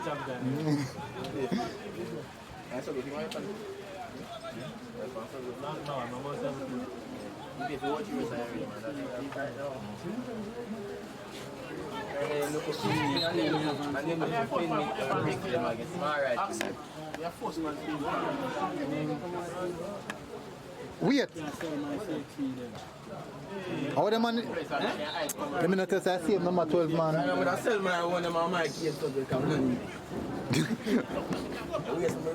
Wait. How the man? Let me not tell you, I see him number 12 man. I'm going to sell my one of my mic here so they can learn.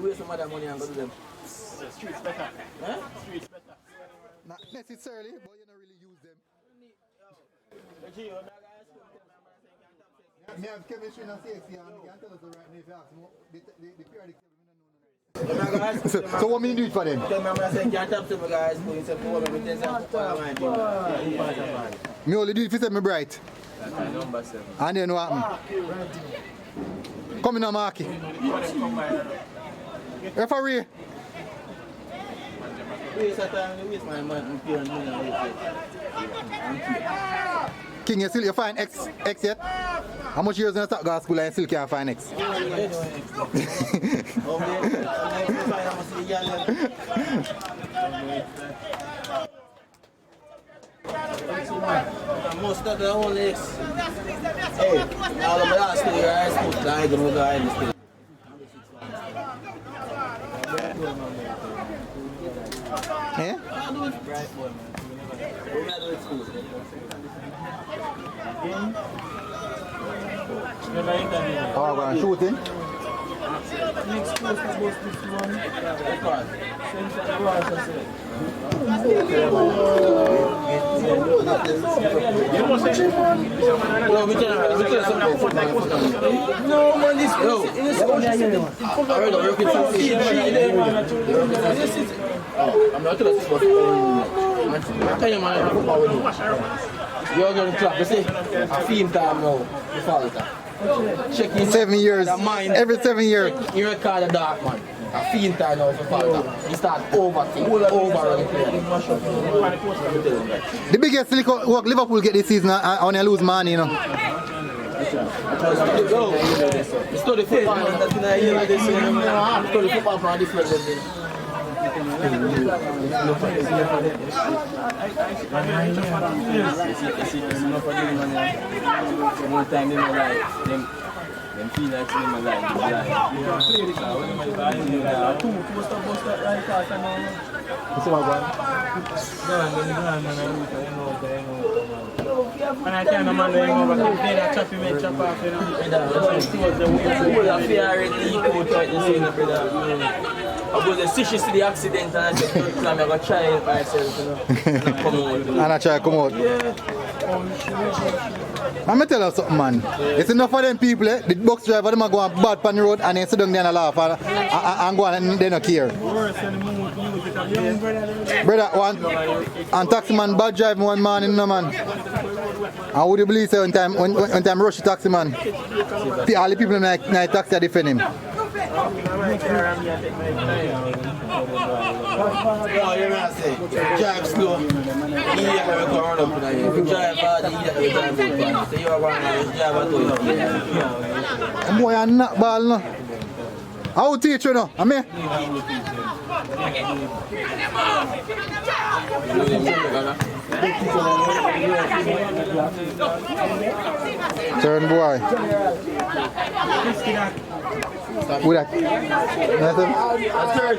Waste some other money and go to them. Streets better. Huh? Streets better. Not necessarily, but you don't really use them. Me have chemistry and safety and you can tell us the right name if you ask me. The periodic so what me do it for them? Me only do it for them bright. And then what happen? Come in a market. Referee. King, you still find X yet? How much years in the start school and you still can't find X? Most of the only X. Hey, all of the last 2 years, I don't know. Eh? Oh, we're shooting. Next course was this one. No, man, this is I'm not telling you, but I tell you, man, you're going to clap. You see, a theme time now, the falter. Check 7 years. Every 7 years. You record the dark man. A theme time now for falter. You start overthinking, over the player. The biggest work Liverpool get this season when they lose money, you know. It's still the football. Study football from a different level. One time they were like, them feel like they were like, and I can't remember over the day that choppy made chop off, you know. I was associated to the accident and I said, I'm going to try it myself, you know. And I come out. And I try to come out. I'm going to tell you something, man. It's enough for them people, the box driver, them go on bad on the road and they sit down there and laugh and go on and they don't care. Brother, and taxi man bad drive one man in no man. And would you believe so when time rush the taxi man? All the people in the taxi are defend him. Oh, you're going to say, drive slow. You have to go around up in here. Drive hard, you have to drive up. So you're going to drive at all. Boy, I'm not ball no. How teach you now? I'm here. Turn boy. Who that? Nothing? Sorry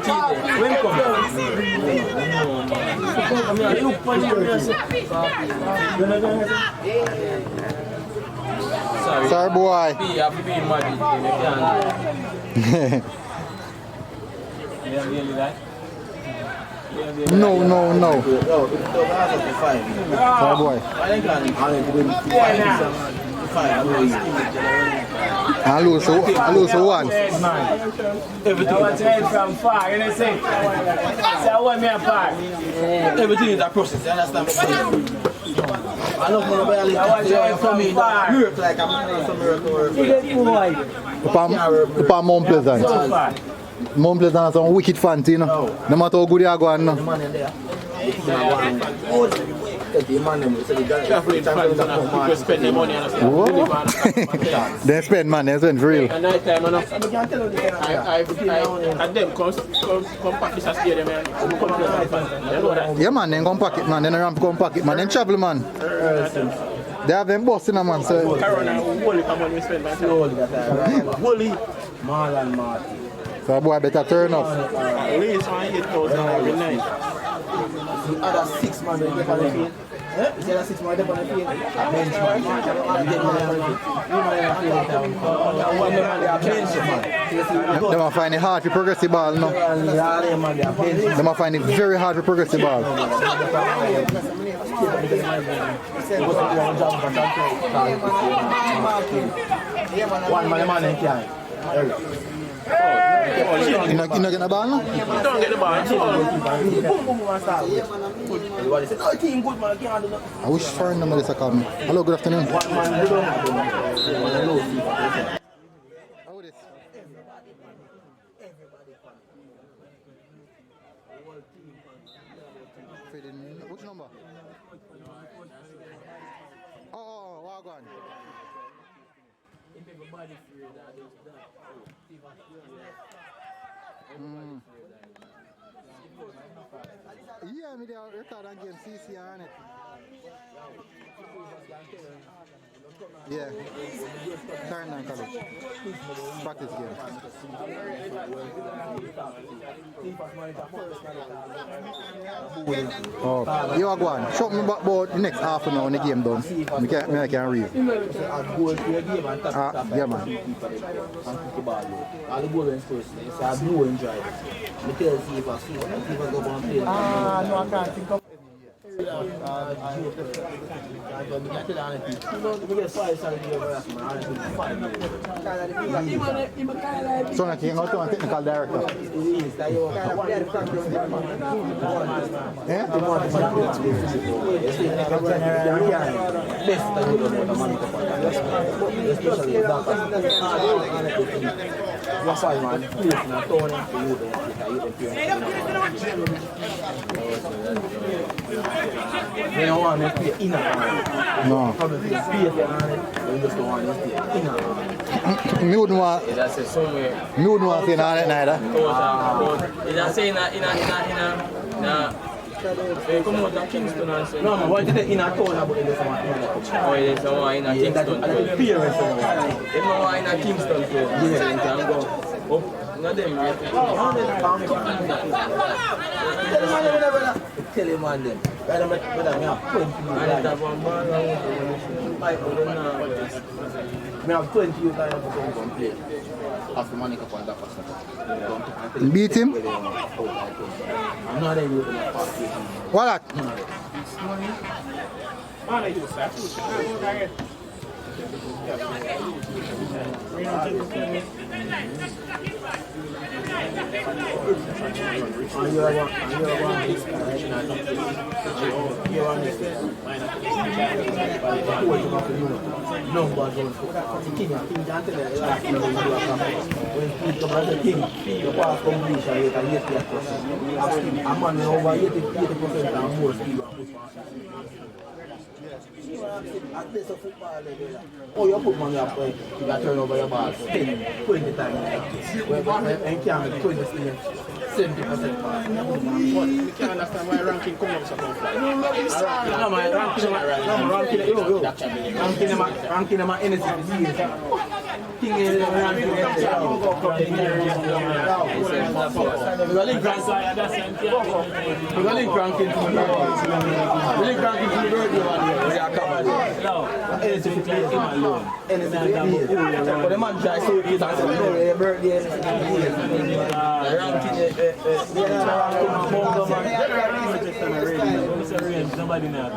boy. No. Sorry boy. I lose one. Everything from far, you know what I'm saying? So I want me apart. Everything is a process, you understand? I love my belly. For me, work like I'm some miracle. Upon Mount Pleasant. Mount Pleasant has some wicked fans, you know. No matter how good you are going, no. Spend their money on They spend money, they spend for real. At night time, I them come pack this stadium, man. Yeah, man, they come pack it, man. They ramp come pack it, man. They travel, man. They have them boss in a man. So. So boy, better turn up. At least 8,000 every night. The other 6 months they get on the field. The other 6 months they get on the field. A bench man. You get money on the field. They might find it hard to progressive ball, no? They might find it very hard to progressive ball. One man can. You not get the ball, no? Don't get the ball. I wish foreign number is a come. Hello, good afternoon. How is it? Which number? Oh, Wagwan. Yeah, me there record and game CC Arnett. Yeah, Clarendon College. Practice game. Oh, you are going. Show me about the next half an hour when the game done. I can read. Yeah, man. No, I can't think of. So na king out to technical director. Eh? They don't want to play inner. No. Probably space on it. They just don't want to play inner. Me wouldn't want That's it somewhere. me wouldn't want to say that neither. It's saying that in come out of Kingston and say. No, man, why did they in a town about this one? Oh, there's someone in a Kingston. And the parents are There's no one in a Kingston too. Yeah, you can go up. Not them yet. Tell him on them. Rather than have 20 And it's a one ball around. I have 20 years lined up to come and play. After money up on that person. Beat him? I'm not there with the party. What that? Oh, you put money up, you got to turn over your ball 10, 20 times. And can't 20 70% pass. You can't understand why ranking come up so much. No, man, ranking them at anything. King is ranking them. We're link ranking to the birthday one. Anything to him alone. Anything to him. But the man tries to eat and say, no, your birthday is Nobody knows.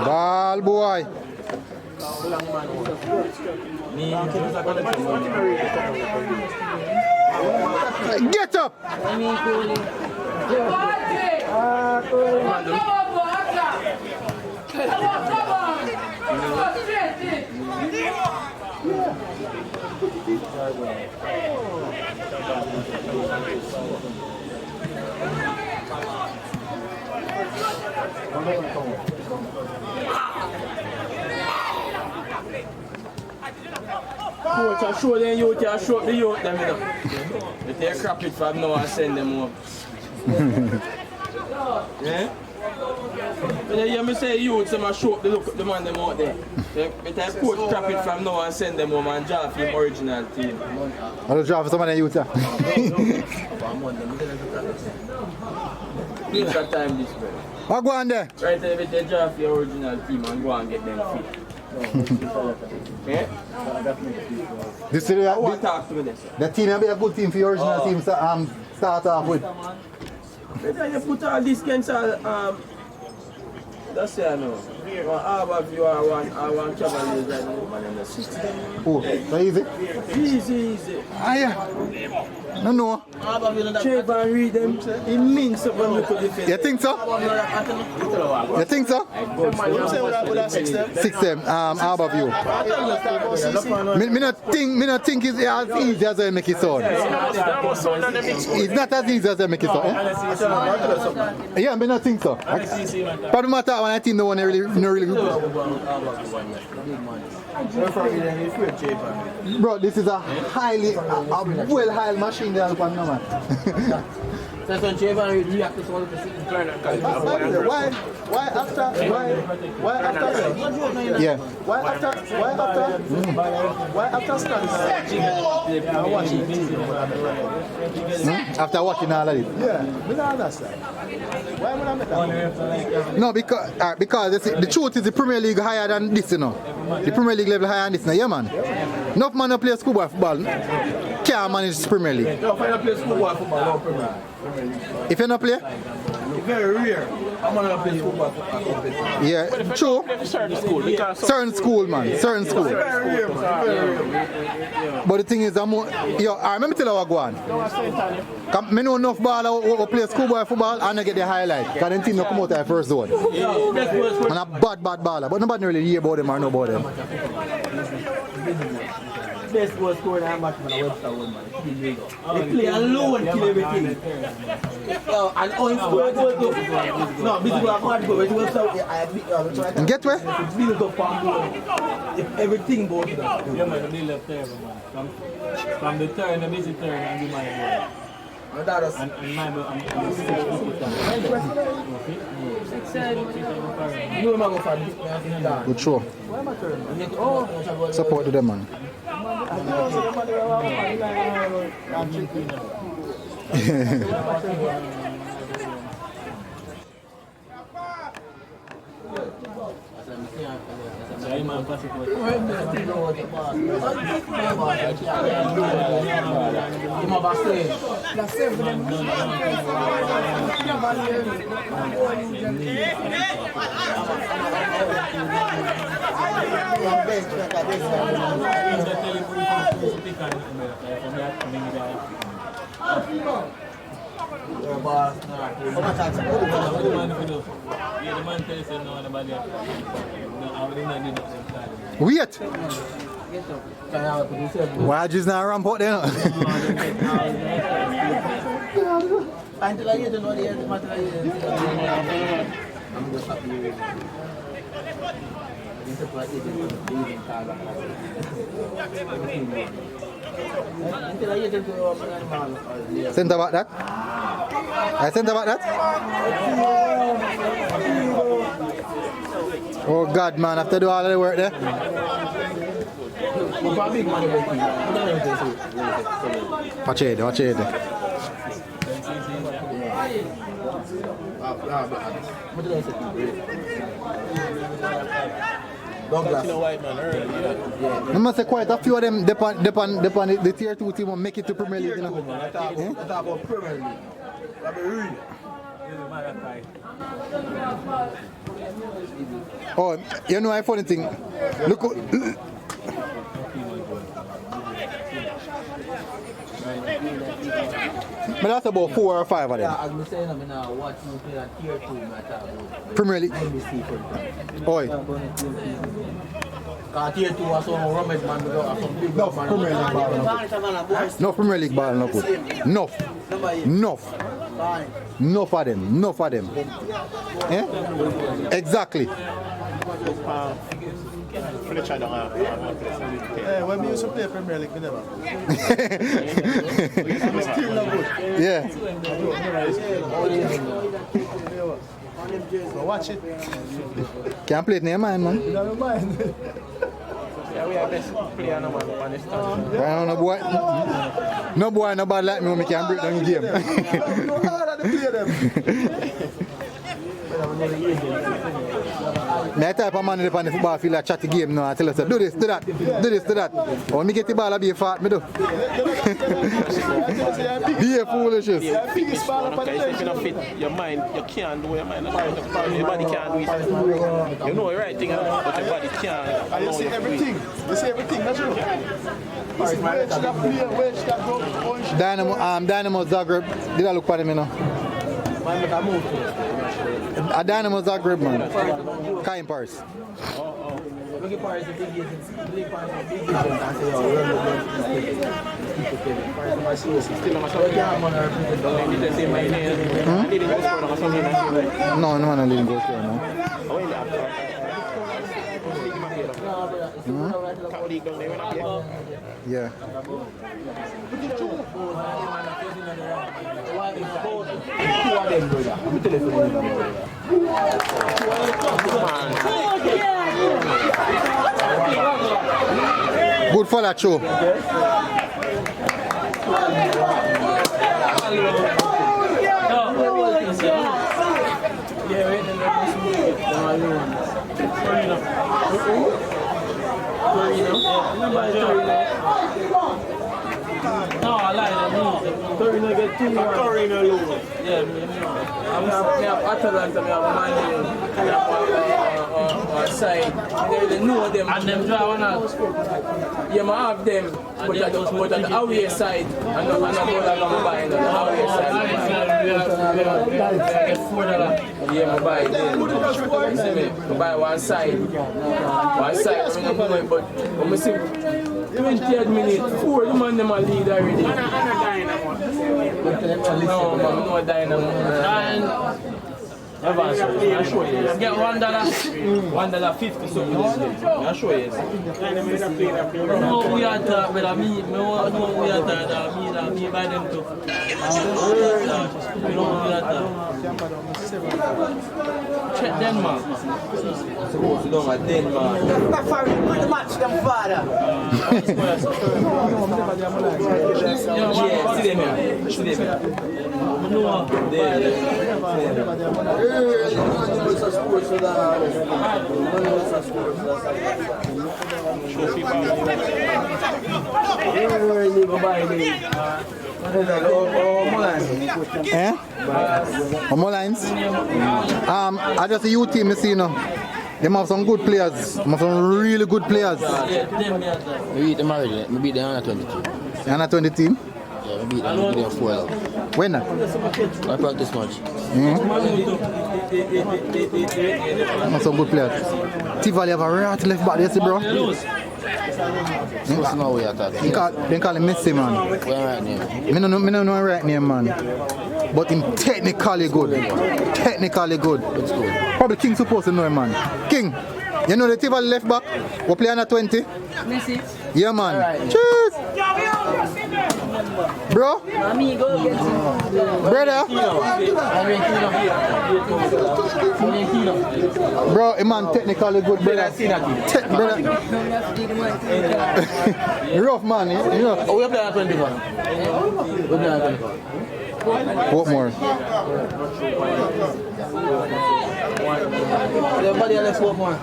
Ball boy. Get up. Coach, I show them youth, I show the youth them, you know. If they crap it from now, I send them home. Yeah? When you hear me say youth, I show up the look the man them out there. If I coach crap it from now and send them home and draft him original team. I'll draw for some of the youth. Please that time this way. What go on there? Right there, if they draft your original team and go and get them fit. Yeah? This is I want to talk to me this. the team will be a good team for your original team to start off with. Better you put all these against all, that's it I know. One Harbour View or one Cavaliers right now, man in the system. Oh, so easy? Easy. Ah, yeah. No. Trevor and read them, it means something we could defend. You think so? You think so? 6 Harbour View. Me not think it's as easy as they make it sound. It's not as easy as they make it sound. Eh? Yeah, me not think so. But no matter when I think no one really No really good. Bro, this is a highly, a well-hired machine there, man. That's when Javon react to someone Why after? Yeah. Why after stands? After watching all of it. Yeah, we don't understand. Why would I make that? No, because the truth is the Premier League higher than this, you know. The Premier League level higher than this, yeah, man. Enough man who play schoolboy football can't manage the Premier League. No, if I don't play schoolboy football, no Premier. If you not play? It's very rare. I'm gonna play schoolboy football. Yeah, true. Certain school, because Certain school, man. Certain school. Very rare, man. Very rare. But the thing is, I remember tell you what go on. I know enough baller who play schoolboy football and I get the highlight. Because them team don't come out of the first zone. And a bad baller. But nobody really hear about them or know about them. Best goal scorer in match man, Webster won, man. They play alone, kill everything. And on score goal too. No, busy goal, hard goal. Webster, And get where? Build up and goal. If everything goes to that. Yeah, man, the build up there, man. From the turn, the busy turn, and the man. And that is. And my I'm You remember go for this man. Good show. Support to them, man. Wait! Why just not ramp out there? Until I hear the noise, I'm just happy. Sent about that? I sent about that? Oh God, man, I have to do all of the work there. Watch it, watch it. I must say quite a few of them depend the tier 2 team will make it to Premier League. You know? Oh, you know a funny thing. Look. But that's about 4 or 5 of them. I'm saying I'm now watching you play on tier 2 Premier League. Oi. Tier 2 was some rummage man without some big No Premier League ball. No Premier League ball, no good. Enough. Enough of them. Enough of them. Eh? Exactly. When we used to play Premier League, we never. Still no good. Yeah. So watch it. Can't play it near mine, man. You don't mind. Yeah, we are best player no man on this time. No boy. No boy, no bad like me when we can break down the game. No harder to play them. My type of man on the football field that chat the game now. I tell us, do this, do that, do this, do that. When me get the ball, I be a fart, me do. Be a foolishness. If you don't fit your mind, you can't do your mind. Your body can't do it. You know the right thing, but your body can't. And you see everything. You see everything, that's true. Where should I play? Where should I go? Dynamo Zagreb. Did I look for them, you know? A Dynamo Zagreb, man. Kain Paris. No, I didn't go there, no. Top league down there, Yeah. Good for that show. No, I like that. Torino get 2-1. Torino lose. Yeah, I have Atalanta, I have Man side. They know them. And them draw one out. Yeah, I have them. But at the away side, I'm not going to buy on the away side. Yeah, I buy them. I buy one side. One side, I'm not going, but I'm see 20 minutes, 4 the man them a lead already. No, man, no dynamo. I'll show you. Get $1.50 something. I'll show you. No, we are talking, but me we are talking, me buy them too. Check Denmark. Supposed to go at Denmark. That's how you put the match them father. Yeah, see them here. See them here. No, Eh? More lines? I just a youth team, you see, now. They have some good players. They have some really good players. We beat them already. We beat them under 20. Under 20 team? Yeah, we beat them. We beat them 4-0. When that? I practice much. That's some good players. Tivoli have a rat left back there, see, bro. Supposed to know where you're at. They call him Messi, man. Where right name? I don't know right name, man. But him technically good. Technically good. It's good. Probably King supposed to know him, man. King, you know the Tivoli left back? We play under 20? Messi. Yeah, man. Right. Cheers! Bro? Amigo, get Brother? Bro, a man technically good, brother. Brother. Rough, man. Rough. Oh, we are playing at 21. We play at 21. What more? Everybody else what more?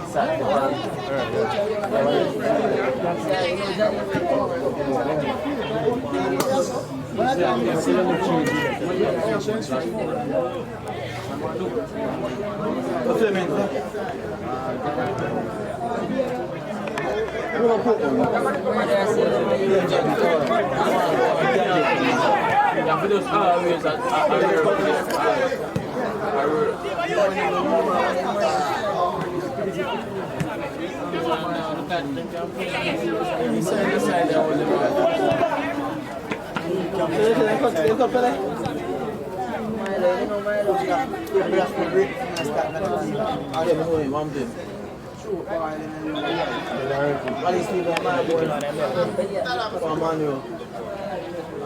Yeah, for those always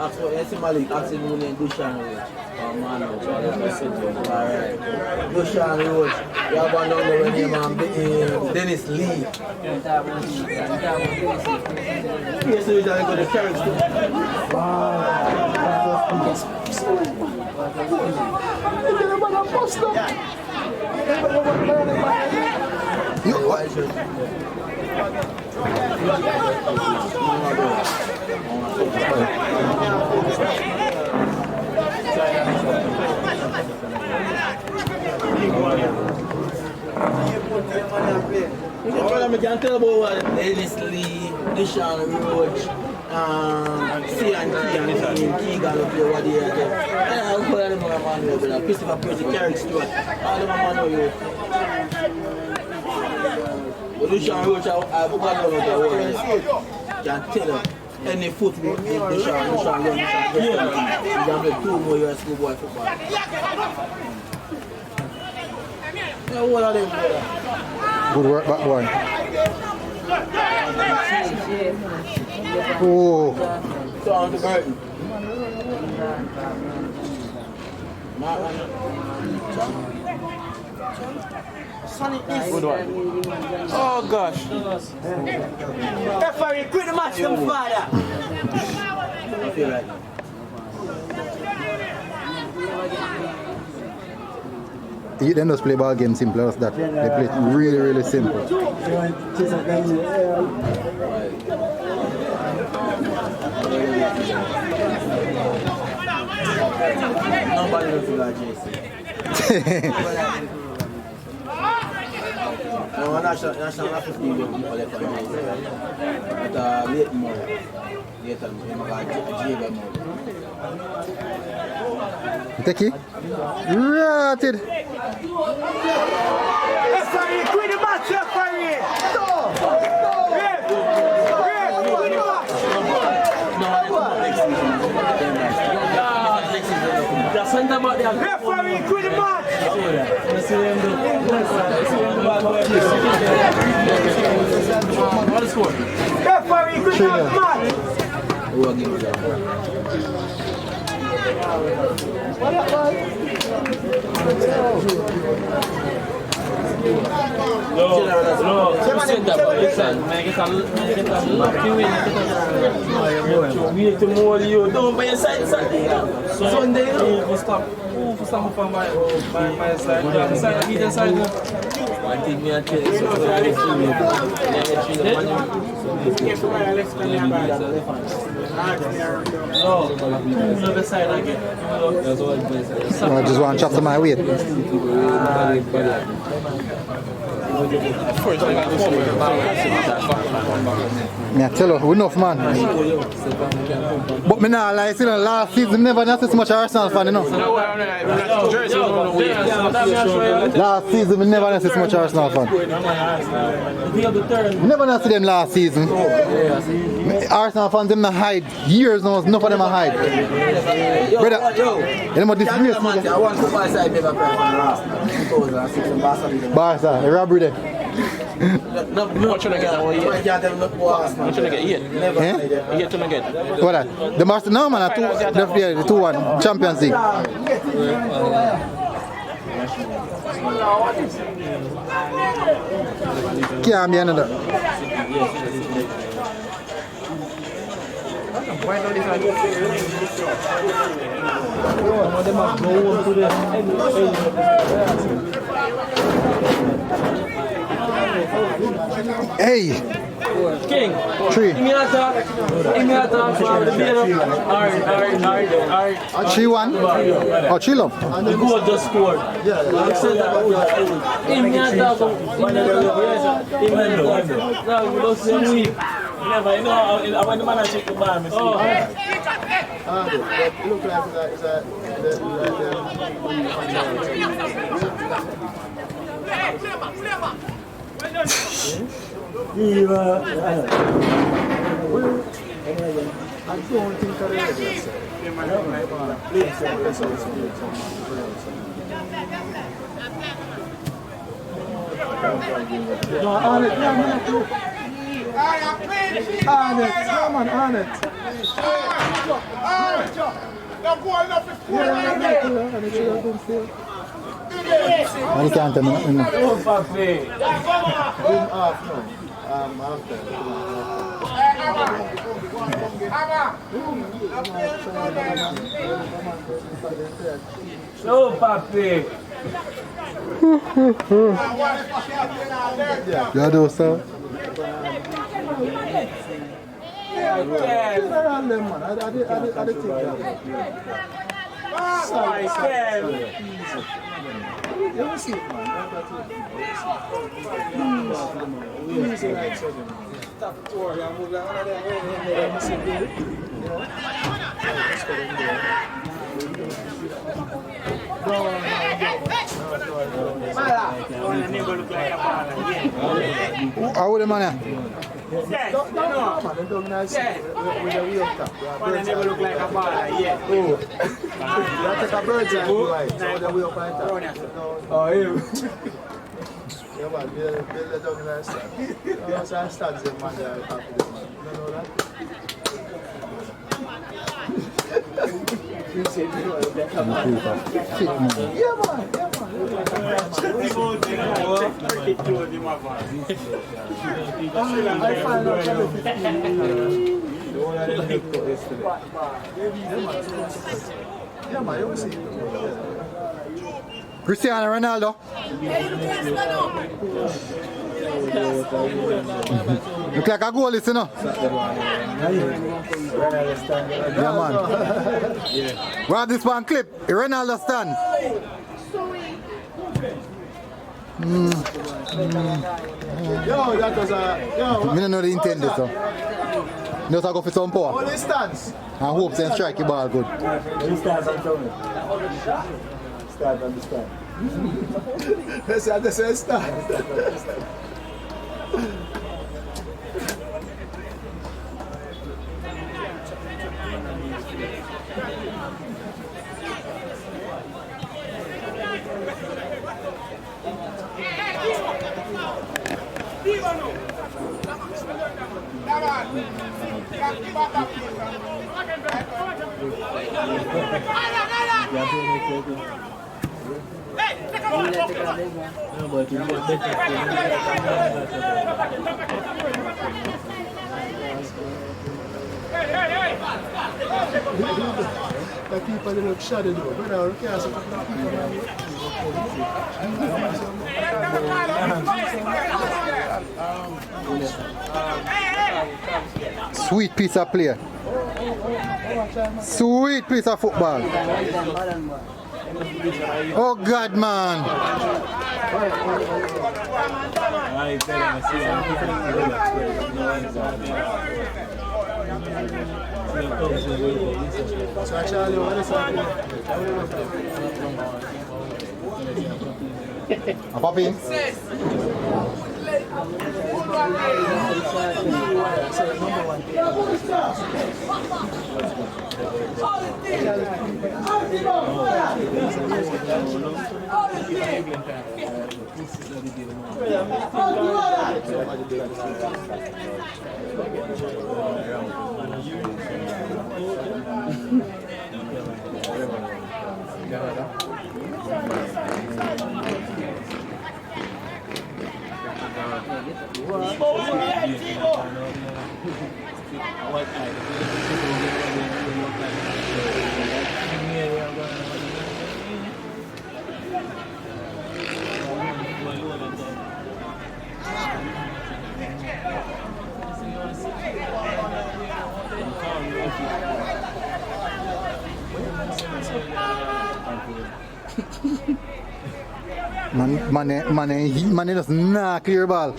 Ask for Esi Malik, ask him who named Dushan Road. Alright. Dushan Road. You have one down there named Dennis Lee. Yes, so you just go to Clarendon. You what? I can tell about what Dennis Lee, Dushan Road, C&K and Keegan up there what they are there. Yeah, I'm going to know Christopher Percy, Carrick Stewart, all of them know you. But Dushan Road, I forgot about the word. Can tell you. Any football in Dushan Road, you can play 2 more years schoolboy football. Yeah, what are they? Good work, back boy. Oh. So on the curtain. Good one. Oh gosh. Referee, quit the match, them father. I feel like They just play ball game simple as that. They play it really, really simple. nobody will feel like JC. No, national 15 people left on JC. But late more. Later, I'm going to JB more. Take it. Rotted. Referee, quit the match, referee. Referee, quit the match. What is score? Referee, quit the match. We need to mold you down by your side, Sunday. Stop from my side. Either side. One thing me and tell you, so Another side again. I just want to chop to my weight. Me I tell you, we enough man. But me nah lie, see, last season never noticed much Arsenal fan, you know. Last season we never noticed much Arsenal fan. Never noticed them last season. Arsenal fans them not hide. Years now, enough of them are hide. Brother, you know what this race? I want to buy side paper price on Arsenal. 2006 Barca, the robbery there. No, what should I get? What should I get? Here. Here to get. What that? The master no man, the 2-1 Champions League. Can't be another. Hey! King, 3. give me a talk for the beer. 3-1? Oh, chill up. The goal just scored. Yeah, said that. Give me a talk. Never, you know, when the man check the bar, I see. It looks like I don't think no, Arnett, Arnett, come on, Arnett. I can't tell me nothing. Oh, Papi. Oh, Papi. You do so? How old am I now? Yeah, man, build the dog in the stand. You know, so I stand them, man, they are happy, man. You know that? Yeah, man. I find out yeah, man, you see. Cristiano Ronaldo. Look like a goal, you know. Yeah, man. We have this one clip. Ronaldo stand. Yo, that was a... Yo, I don't know the intent of this. Just go for some power. all the stands. I hope they strike the ball good. Start on the stand. Let's have the same stand. The people they look shoddy though, but now look here, so the people Sweet piece of play. Sweet piece of football. Oh God, man. So actually, what is happening? A puppy. Man, just not clear ball.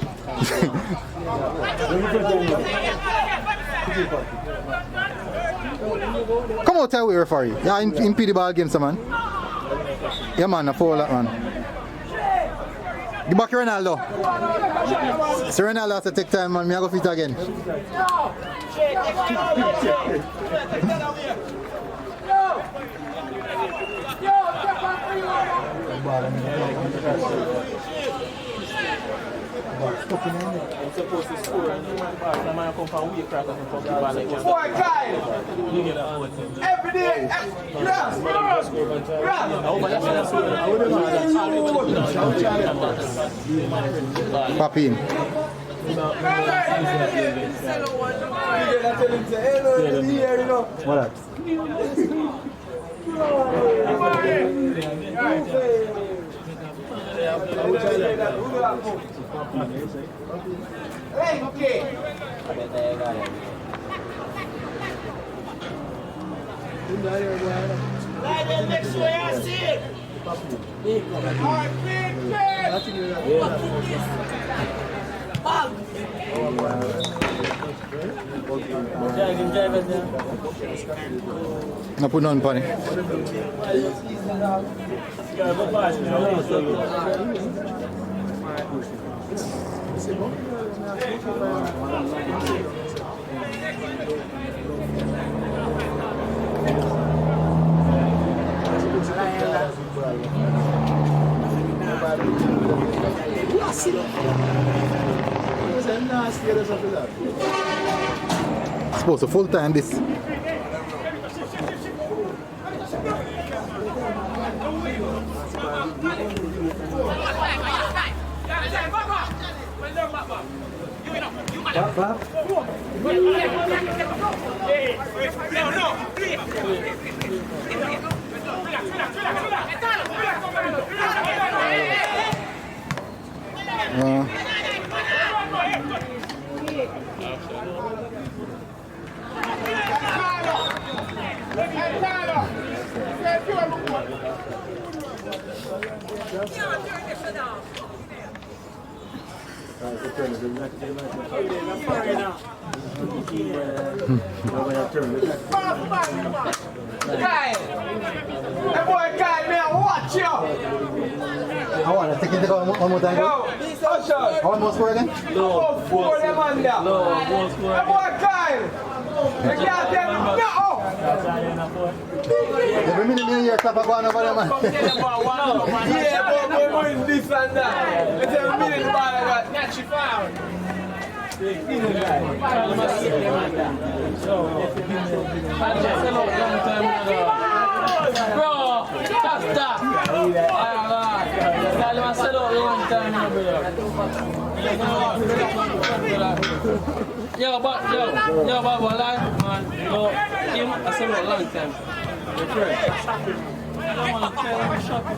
Come out here, referee. Yeah, impede the ball against man. Yeah, man, I follow that man. Give back Ronaldo. So Ronaldo has to take time, man. Me I go fit again. I'm supposed to score and you went back. The man come from weak crack and fuck the ball like that. Boy, Kyle! You get a whole thing. Every day! Papin. What? Hey, okay. Right, next way I see it. All right, No put none funny. Supposed to full time this. That boy Kyle, man, watch you! I want to take it one more time. Yo, Usher! How much score again? No, four them under. No, that boy Kyle! You can't tell me no! Every minute me hear clap going over there, man. Yeah, but we're doing this and that. It's a minute ball I got. Catch you found. Bro, stop. I said out long time, brother. Yo, but one line, man. No, him, I said out long time. You're correct. I don't want to tell him to shut up.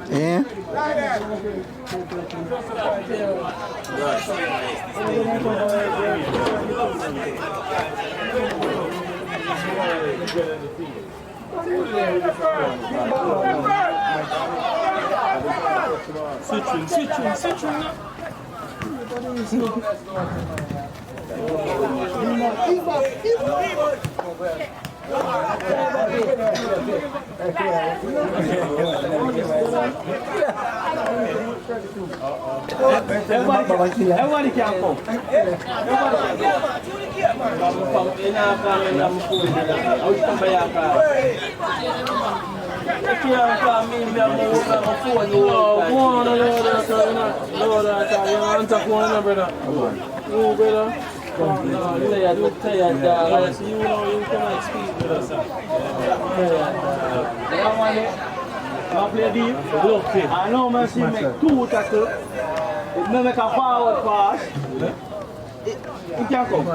Yeah. Citron. Everybody can come. I play deep. I know man see make two tackles. If me make a forward pass, it can come. Nah,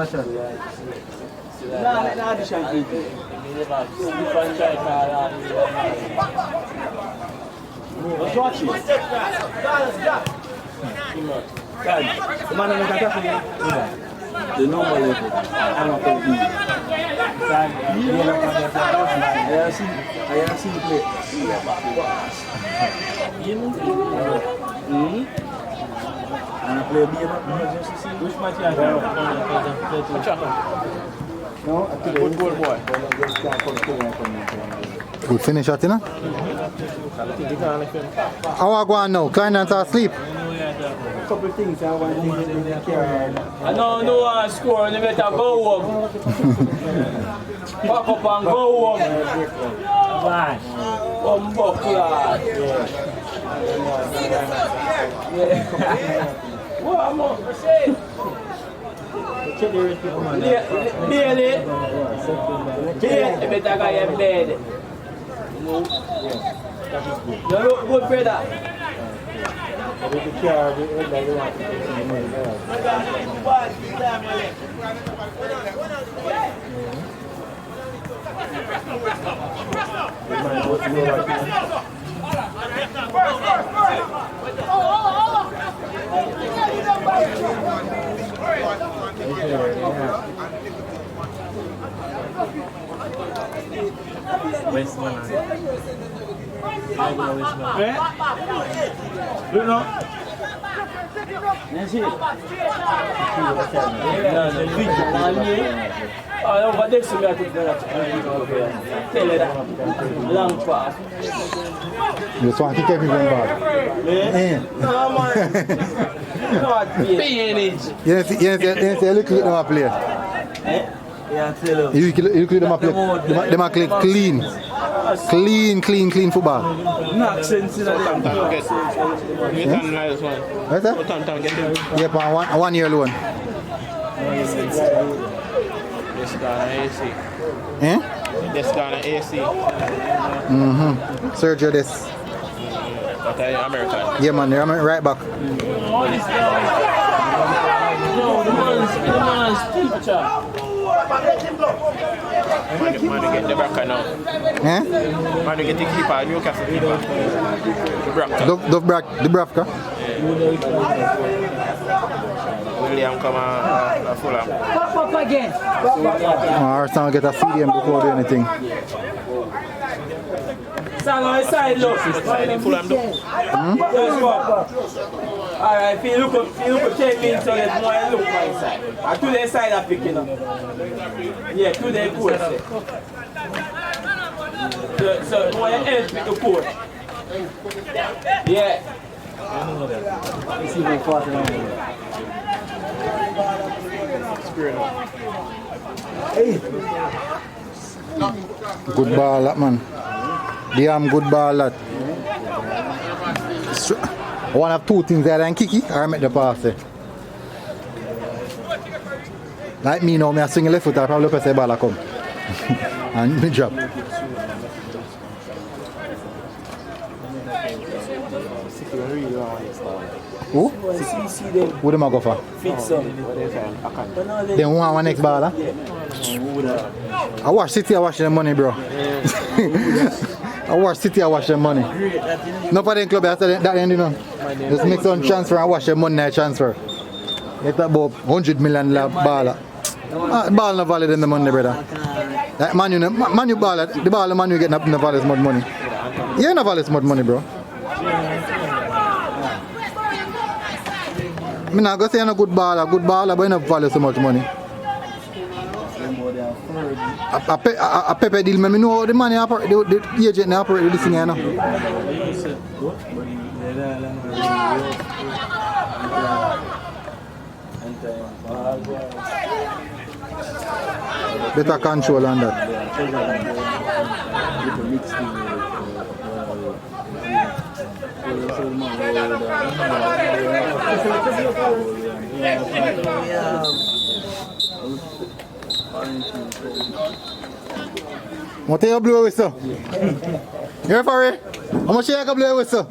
let the addition keep it. Let's watch it. The man make a tackle. The normal level. I'm not going to be. I see the play. And I play a game. Which match you have? No, I play good boy. Good finish shot, you know? How I go on now? Clarendon's asleep. A couple of things I want to carry. I don't know how to score, you better go home. Pack up and go home. Right. What more? Daily. You better go in bed. You look good, brother. You know? You see? Over there, so I took that. Tell you that. Long pass. You just want to kick everyone back. No, man. Not PNH. You see, look at them play. Yeah, tell you. You look at them play. Them play clean football. No sense in them. What's that? Yeah, for a 1 year loan. This Ghana AC. Eh? This Ghana AC. Sergio this. But I American. Yeah, man, they're right back. No, the man's teacher. Man, get the backer now. Eh? Man, get the keeper, Newcastle keeper. The Bravka. William come and Fulham. Pop up again. Arsenal get a CDM before do anything. Stand on the side, look. Fulham do. Alright, if you look up 10 minutes, so there's more look on the side. And to the side are picking up. Yeah, to the court. So more you help with the court. Yeah. It's even faster than Hey. Good ball, that man. Damn good ball, that. One of two things there, and kick it or make the pass. Like me now, I swing left foot, I probably press the ball come. And me drop. Who? Who them a go for? Then who want one next ball? I watch City, I watch them money, bro. I watch City, I watch them money. No for them club after that end, you know. Just make some transfer and watch them money and transfer. Get about 100 million ball. Ball no value than the money, brother. Like man, you ball, the ball the man you get no value as much money. You no value as much money, bro. I not go say no good baller, but you not value so much money. A Pepe deal, me know the money operate, the agent operate this thing, you know. Better control on that. What you blow with, sir? You referee? How much you can blow with, sir?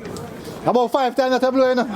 About 5 times that I blow, you know?